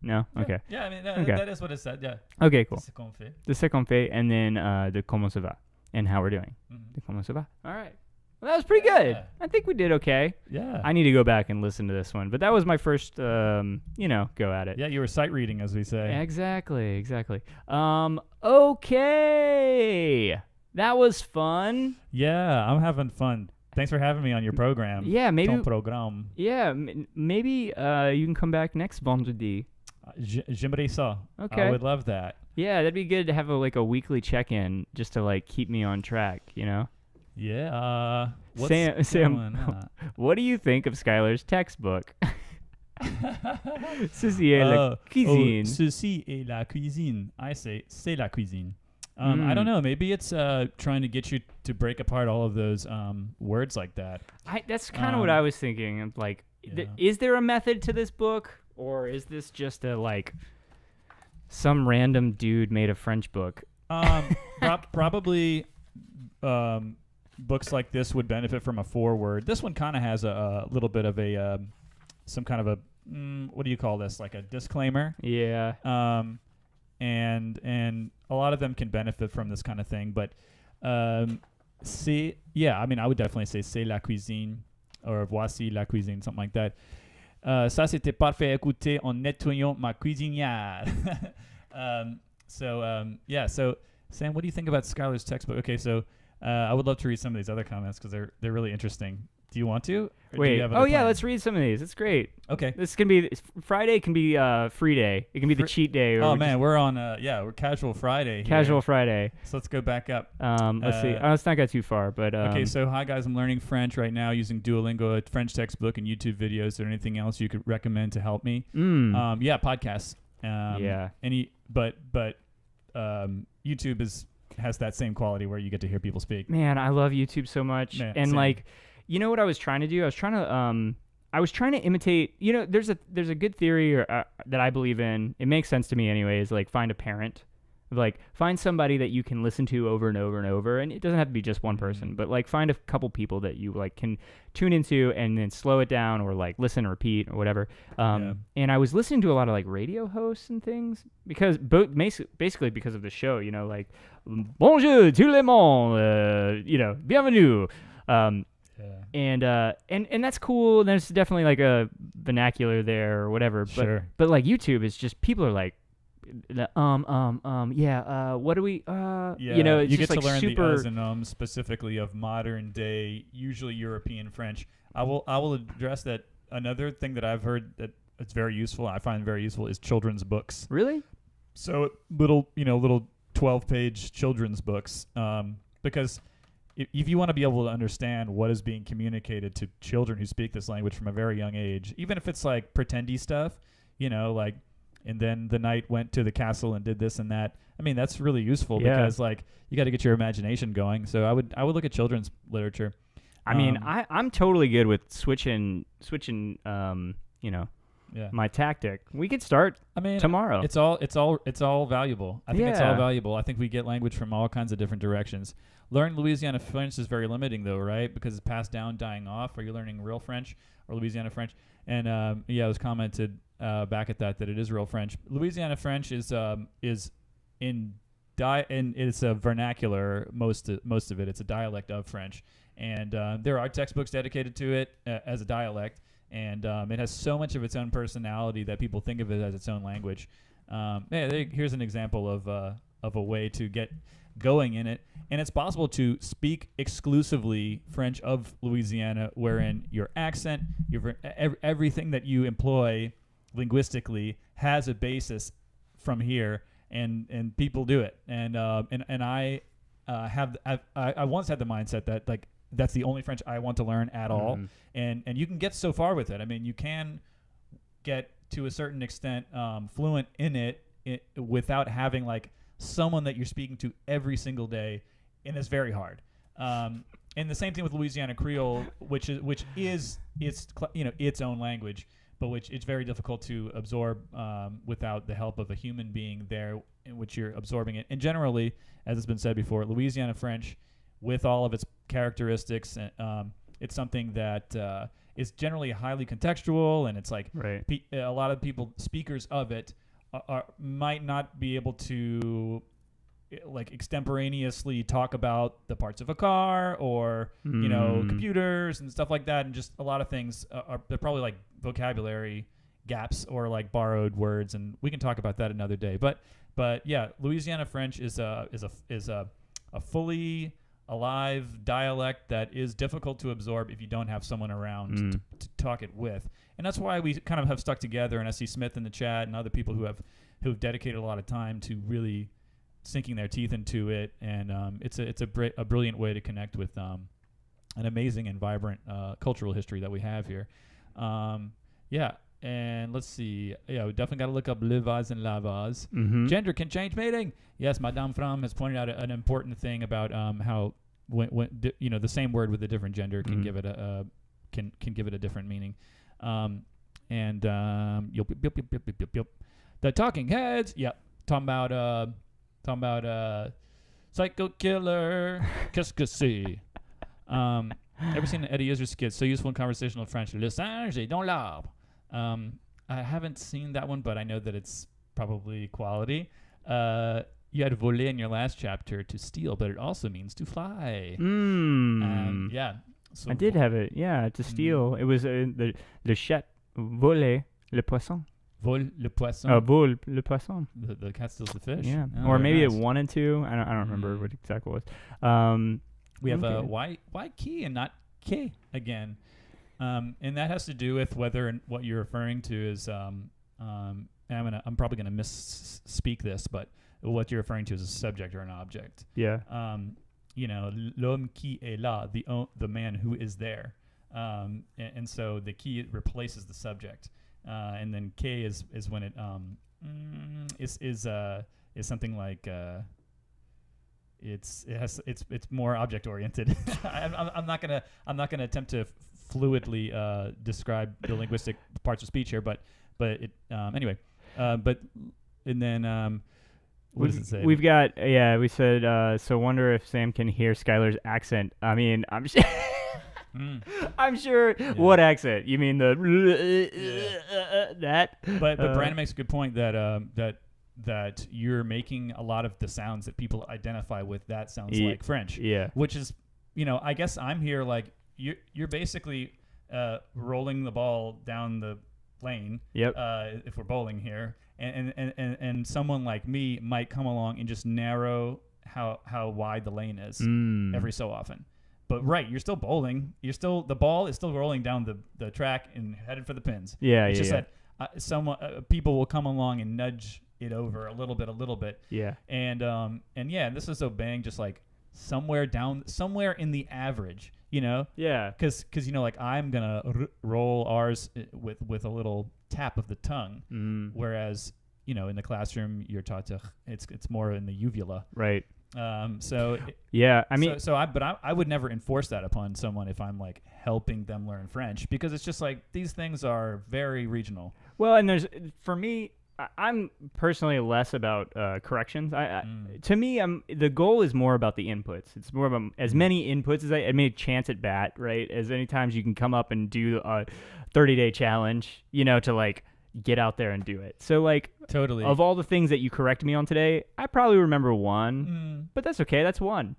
[SPEAKER 2] No? Okay.
[SPEAKER 1] Yeah, I mean,
[SPEAKER 2] Okay.
[SPEAKER 1] that is what it said, yeah.
[SPEAKER 2] Okay, cool.
[SPEAKER 1] De ce qu'on fait.
[SPEAKER 2] De ce qu'on fait, and then de comment ça va, and how we're doing.
[SPEAKER 1] Mm-hmm.
[SPEAKER 2] De comment ça va. All right. Well, that was pretty good. I think we did okay.
[SPEAKER 1] Yeah.
[SPEAKER 2] I need to go back and listen to this one, but that was my first, go at it.
[SPEAKER 1] Yeah, you were sight reading, as we say.
[SPEAKER 2] Exactly. Okay. That was fun.
[SPEAKER 1] Yeah, I'm having fun. Thanks for having me on your program.
[SPEAKER 2] Yeah, maybe.
[SPEAKER 1] Ton programme.
[SPEAKER 2] Yeah, maybe you can come back next vendredi.
[SPEAKER 1] J'aimerais ça.
[SPEAKER 2] Okay.
[SPEAKER 1] I would love that.
[SPEAKER 2] Yeah, that'd be good to have a weekly check-in just to keep me on track, you know?
[SPEAKER 1] Yeah.
[SPEAKER 2] Sam, what do you think of Skylar's textbook? Ceci est la cuisine.
[SPEAKER 1] Ceci est la cuisine. I say, c'est la cuisine. I don't know. Maybe it's trying to get you to break apart all of those words like that.
[SPEAKER 2] That's kind of what I was thinking. I'm like, is there a method to this book? Or is this just some random dude made a French book?
[SPEAKER 1] Probably books like this would benefit from a foreword. This one kind of has a little bit of some kind of a, what do you call this? Like a disclaimer.
[SPEAKER 2] Yeah.
[SPEAKER 1] And a lot of them can benefit from this kind of thing. But I would definitely say c'est la cuisine or voici la cuisine, something like that. Ça c'était parfait à écouter en nettoyant ma cuisinière. So Sam, what do you think about Skylar's textbook? Okay, so I would love to read some of these other comments because they're really interesting. Do you want to?
[SPEAKER 2] Wait. Let's read some of these. It's great.
[SPEAKER 1] Okay.
[SPEAKER 2] This can be Friday. Can be free day. It can be the cheat day. Or
[SPEAKER 1] we're on. We're casual Friday. Here.
[SPEAKER 2] Casual Friday.
[SPEAKER 1] So let's go back up.
[SPEAKER 2] Let's see. Let's not get too far, but
[SPEAKER 1] okay. So hi guys, I'm learning French right now using Duolingo, a French textbook, and YouTube videos. Is there anything else you could recommend to help me? Podcasts. But YouTube has that same quality where you get to hear people speak.
[SPEAKER 2] Man, I love YouTube so much.
[SPEAKER 1] Yeah,
[SPEAKER 2] and
[SPEAKER 1] same.
[SPEAKER 2] like, you know what I was trying to do? I was trying to imitate, there's a good theory that I believe in. It makes sense to me anyways, like find a parent. Like find somebody that you can listen to over and over and over, and it doesn't have to be just one person, but like find a couple people that you like can tune into and then slow it down or like listen or repeat or whatever. And I was listening to a lot of like radio hosts and things because basically because of the show, like bonjour tout le monde, bienvenue. And that's cool. There's definitely like a vernacular there or whatever. But like YouTube is just people are like, what do we it's
[SPEAKER 1] you
[SPEAKER 2] just
[SPEAKER 1] get to
[SPEAKER 2] like
[SPEAKER 1] learn
[SPEAKER 2] super
[SPEAKER 1] the us and ums specifically of modern day, usually European French. I will address that. Another thing that I've heard that it's very useful, I find very useful, is children's books.
[SPEAKER 2] Really?
[SPEAKER 1] So little 12-page children's books, because if you want to be able to understand what is being communicated to children who speak this language from a very young age, even if it's like pretendy stuff, like, and then the knight went to the castle and did this and that. I mean, that's really useful because like you got to get your imagination going. So I would look at children's literature.
[SPEAKER 2] I mean, I'm totally good with switching my tactic. We could start tomorrow.
[SPEAKER 1] It's all valuable. I think it's all valuable. I think we get language from all kinds of different directions. Learn Louisiana French is very limiting though, right? Because it's passed down, dying off. Are you learning real French or Louisiana French? And it was commented back at that it is real French. Louisiana French is and it's a vernacular. Most of it, it's a dialect of French, and there are textbooks dedicated to it as a dialect, and it has so much of its own personality that people think of it as its own language. Here's an example of a way to get going in it, and it's possible to speak exclusively French of Louisiana, wherein your accent, everything that you employ linguistically has a basis from here, and people do it, and I once had the mindset that like that's the only French I want to learn at all, and you can get so far with it. I mean, you can get to a certain extent fluent in it without having like someone that you're speaking to every single day, and it's very hard. And the same thing with Louisiana Creole, which is its own language, but which it's very difficult to absorb without the help of a human being there in which you're absorbing it. And generally, as it's been said before, Louisiana French, with all of its characteristics, it's something that is generally highly contextual, and it's like a lot of speakers of it might not be able to like extemporaneously talk about the parts of a car or computers and stuff like that, and just a lot of things they're probably like vocabulary gaps or like borrowed words, and we can talk about that another day. But yeah, Louisiana French is a fully alive dialect that is difficult to absorb if you don't have someone around to talk it with. And that's why we kind of have stuck together, and I see Smith in the chat and other people who've dedicated a lot of time to really sinking their teeth into it. And it's a brilliant way to connect with an amazing and vibrant cultural history that we have here. And let's see. Yeah, we definitely got to look up le vase and la vase. Gender can change mating. Yes, Madame Fram has pointed out an important thing about how when the same word with a different gender can give it a can give it a different meaning. The Talking Heads. Yep, talking about Psycho Killer. Qu'est-ce que c'est? Ever seen an Eddie Izzard skit? So useful in conversational French. Le singe est dans l'arbre. I haven't seen that one, but I know that it's probably quality. You had voler in your last chapter, to steal, but it also means to fly. Yeah. So
[SPEAKER 2] I did have it. Yeah, to steal. It was le chat voler le poisson.
[SPEAKER 1] Vol le poisson.
[SPEAKER 2] Vol le poisson.
[SPEAKER 1] The cat steals the fish.
[SPEAKER 2] Yeah.
[SPEAKER 1] Oh,
[SPEAKER 2] or maybe
[SPEAKER 1] nice.
[SPEAKER 2] it wanted to. I don't remember what exactly it was.
[SPEAKER 1] We have why key and not K again. And that has to do with whether what you're referring to is I'm probably gonna misspeak this, but what you're referring to is a subject or an object.
[SPEAKER 2] Yeah.
[SPEAKER 1] L'homme qui est là, the man who is there, and so the qui replaces the subject, and then K is when it is something like it's more object oriented. I'm not gonna attempt to fluidly describe the linguistic parts of speech here, but anyway, but and then what does it say?
[SPEAKER 2] We've got we said so wonder if Sam can hear Skylar's accent. I mean, I'm sure. I'm sure. Yeah. What accent? You mean the that?
[SPEAKER 1] But Brandon makes a good point that you're making a lot of the sounds that people identify with. That sounds like French.
[SPEAKER 2] Yeah.
[SPEAKER 1] Which is, I guess I'm here like you're basically rolling the ball down the lane.
[SPEAKER 2] Yep.
[SPEAKER 1] If we're bowling here, and someone like me might come along and just narrow how wide the lane is every so often. But you're still bowling. The ball is still rolling down the track and headed for the pins.
[SPEAKER 2] Yeah,
[SPEAKER 1] it's just that people will come along and nudge it over a little bit.
[SPEAKER 2] Yeah.
[SPEAKER 1] And this is obeying just like somewhere in the average,
[SPEAKER 2] Yeah.
[SPEAKER 1] Because like I'm gonna roll R's with a little tap of the tongue, whereas in the classroom you're taught to it's more in the uvula.
[SPEAKER 2] Right.
[SPEAKER 1] I would never enforce that upon someone if I'm like helping them learn French, because it's just like these things are very regional.
[SPEAKER 2] Well, and for me, I'm personally less about corrections. To me, the goal is more about the inputs. It's more about as many inputs as I made a chance at bat, right? As many times you can come up and do a 30-day challenge, to like get out there and do it. So like
[SPEAKER 1] totally
[SPEAKER 2] of all the things that you corrected me on today, I probably remember one, but that's okay. That's one.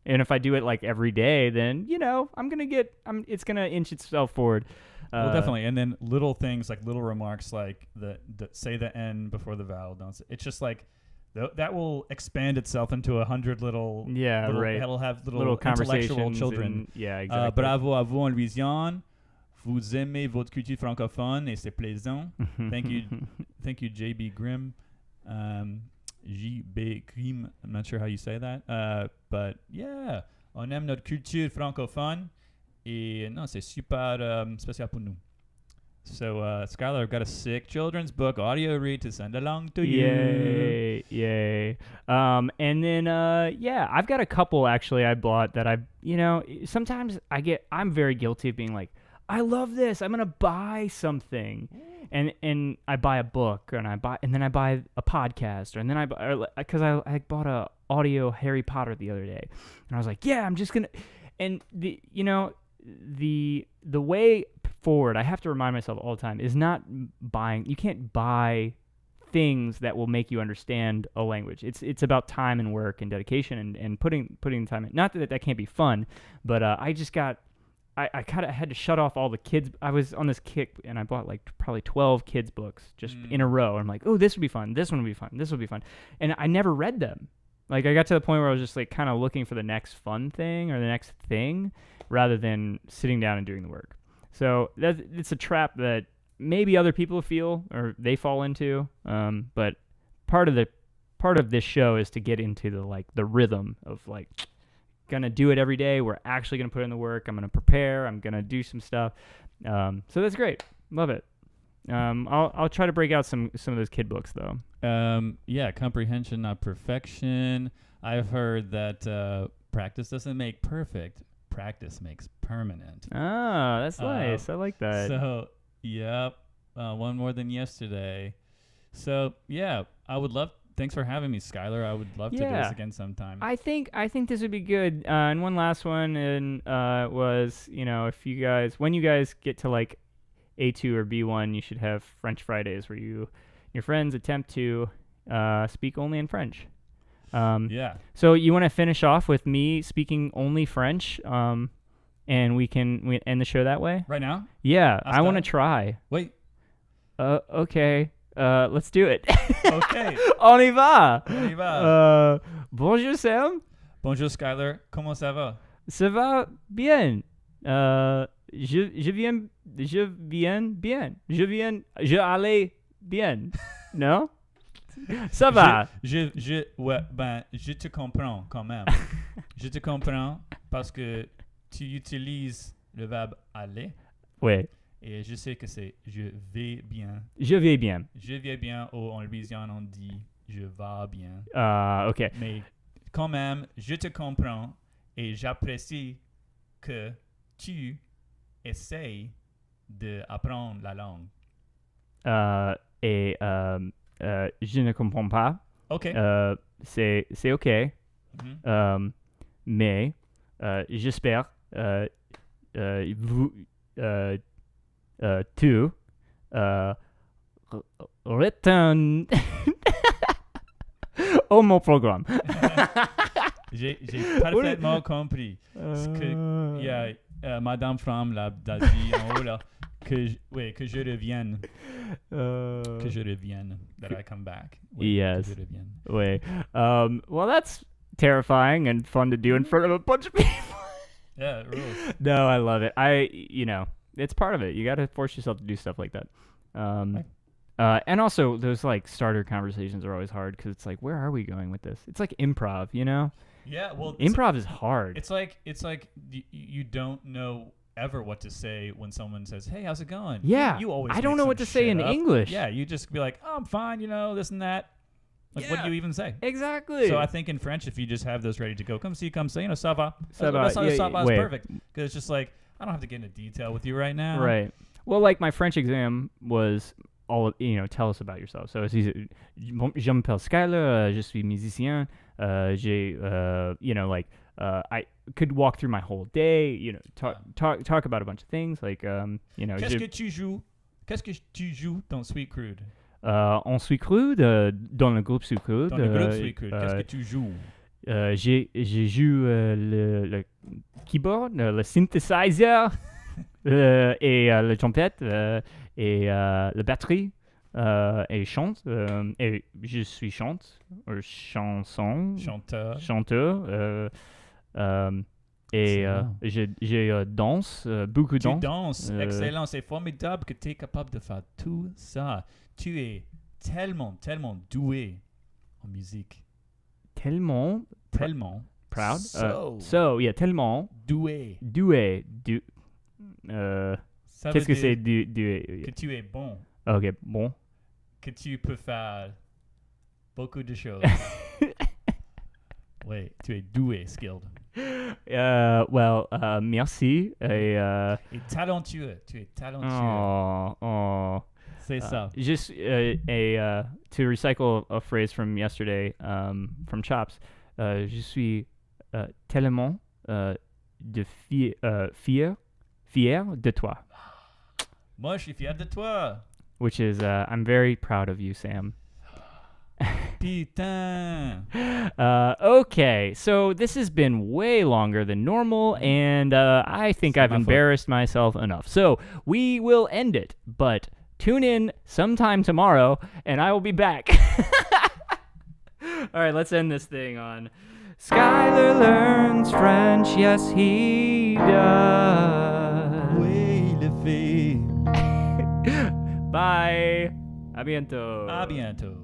[SPEAKER 2] And if I do it like every day, then it's gonna inch itself forward.
[SPEAKER 1] Well, definitely. And then little things like little remarks like the say the N before the vowel. Don't say, it's just like that will expand itself into 100 little. Yeah, right. That'll have little intellectual children.
[SPEAKER 2] Exactly.
[SPEAKER 1] Bravo à vous en Louisiane. Vous aimez votre culture francophone et c'est plaisant. Thank you, J.B. Grimm. J.B. Grimm. I'm not sure how you say that. But yeah, on aime notre culture francophone. Et non, c'est super spécial pour nous. So, Skylar, I've got a sick children's book audio read to send along to you.
[SPEAKER 2] Yay. And then, I've got a couple actually I bought that sometimes I'm very guilty of being like, I love this. I'm going to buy something. And I buy a book and then I buy a podcast and then because I bought a audio Harry Potter the other day and I was like, yeah, I'm just going to, and the way forward, I have to remind myself all the time, is not buying. You can't buy things that will make you understand a language. It's about time and work and dedication and putting time in. Not that can't be fun, but I kind of had to shut off all the kids. I was on this kick and I bought like probably 12 kids books just in a row. I'm like, oh, this would be fun. This one would be fun. This would be fun. And I never read them. Like I got to the point where I was just like kind of looking for the next fun thing or the next thing rather than sitting down and doing the work. So it's a trap that maybe other people feel or they fall into. But part of this show is to get into the rhythm of like, gonna do it every day. We're actually gonna put in the work. I'm gonna prepare. I'm gonna do some stuff. So that's great. Love it. I'll try to break out some of those kid books though.
[SPEAKER 1] Comprehension, not perfection. I've heard that practice doesn't make perfect. Practice makes permanent.
[SPEAKER 2] Ah, that's nice. I like that.
[SPEAKER 1] So, yep. One more than yesterday. So, yeah, I would love. Thanks for having me, Skylar. I would love to do this again sometime.
[SPEAKER 2] I think this would be good. And one last one was, if you guys, when you guys get to like A2 or B1, you should have French Fridays where your friends attempt to speak only in French. So you want to finish off with me speaking only French, and we end the show that way?
[SPEAKER 1] Right now?
[SPEAKER 2] Yeah, I want to try.
[SPEAKER 1] Wait.
[SPEAKER 2] Okay. Let's do it.
[SPEAKER 1] Okay.
[SPEAKER 2] On y va.
[SPEAKER 1] On y va.
[SPEAKER 2] Bonjour Sam.
[SPEAKER 1] Bonjour Skylar. Comment ça va?
[SPEAKER 2] Ça va bien. Je viens bien. Je allais bien. Non? Ça va.
[SPEAKER 1] Je te comprends quand même. Je te comprends parce que tu utilises le verbe aller.
[SPEAKER 2] Ouais.
[SPEAKER 1] Et je sais que c'est je vais bien.
[SPEAKER 2] Je vais bien.
[SPEAKER 1] Je vais bien, ou en Louisiane on dit je vais bien.
[SPEAKER 2] Okay.
[SPEAKER 1] Mais quand même, je te comprends et j'apprécie que tu essayes d'apprendre la langue.
[SPEAKER 2] Je ne comprends pas.
[SPEAKER 1] OK.
[SPEAKER 2] C'est OK.
[SPEAKER 1] Mhm.
[SPEAKER 2] Mais j'espère tu retournes au mon programme.
[SPEAKER 1] J'ai parfaitement compris ce que Madame Fram l'a dit en haut là, que je revienne. Que je revienne. That I come back. Oui,
[SPEAKER 2] Yes.
[SPEAKER 1] Que je revienne.
[SPEAKER 2] Wait. Well, that's terrifying and fun to do in front of a bunch of people.
[SPEAKER 1] Yeah, it rules.
[SPEAKER 2] No, I love it. It's part of it. You got to force yourself to do stuff like that. And also, those like starter conversations are always hard because it's like, where are we going with this? It's like improv, you know?
[SPEAKER 1] Yeah, well,
[SPEAKER 2] Improv is hard.
[SPEAKER 1] It's like you don't know ever what to say when someone says, "Hey, how's it going?"
[SPEAKER 2] Yeah,
[SPEAKER 1] you always.
[SPEAKER 2] I don't
[SPEAKER 1] make
[SPEAKER 2] know
[SPEAKER 1] some
[SPEAKER 2] what to say
[SPEAKER 1] shit
[SPEAKER 2] in
[SPEAKER 1] up.
[SPEAKER 2] English.
[SPEAKER 1] Yeah, you just be like, "Oh, I'm fine," this and that. Like, what do you even say?
[SPEAKER 2] Exactly.
[SPEAKER 1] So I think in French, if you just have those ready to go, come see, ça va.
[SPEAKER 2] Ça va.
[SPEAKER 1] Ça va is
[SPEAKER 2] wait.
[SPEAKER 1] perfect because it's just like I don't have to get into detail with you right now.
[SPEAKER 2] Right. Well, like my French exam was all, tell us about yourself. So it's easy. Je m'appelle Skyler. Je suis musicien. I could walk through my whole day. Talk about a bunch of things like
[SPEAKER 1] Qu'est-ce que tu joues dans Sweet Crude?
[SPEAKER 2] En Sweet Crude, dans le groupe Sweet Crude.
[SPEAKER 1] Dans le groupe Sweet Crude, qu'est-ce que tu joues?
[SPEAKER 2] J'ai joue le keyboard, le synthesizer et la trompette et la batterie et chante. Et je suis chanteur. Et j'ai danse, beaucoup de danse.
[SPEAKER 1] Tu danses, excellent, c'est formidable que tu es capable de faire tout ça. Tu es tellement doué en musique.
[SPEAKER 2] Tellement proud. Tellement
[SPEAKER 1] doué.
[SPEAKER 2] Qu'est-ce que c'est doué?
[SPEAKER 1] Que tu es bon.
[SPEAKER 2] Ok, bon.
[SPEAKER 1] Que tu peux faire beaucoup de choses. Oui, tu es doué, skilled.
[SPEAKER 2] Merci. Et
[SPEAKER 1] talentueux. Tu es talentueux.
[SPEAKER 2] Oh.
[SPEAKER 1] C'est ça.
[SPEAKER 2] Just to recycle a phrase from yesterday, from Chops, je suis tellement fier de toi.
[SPEAKER 1] Moi, je suis fier de toi.
[SPEAKER 2] Which is, I'm very proud of you, Sam.
[SPEAKER 1] Putain.
[SPEAKER 2] Okay, so this has been way longer than normal, and I think I've embarrassed myself enough. So we will end it, but tune in sometime tomorrow, and I will be back. All right, let's end this thing on Skyler learns French, yes he does.
[SPEAKER 1] Oui, le fait.
[SPEAKER 2] Bye. À bientôt.
[SPEAKER 1] À bientôt.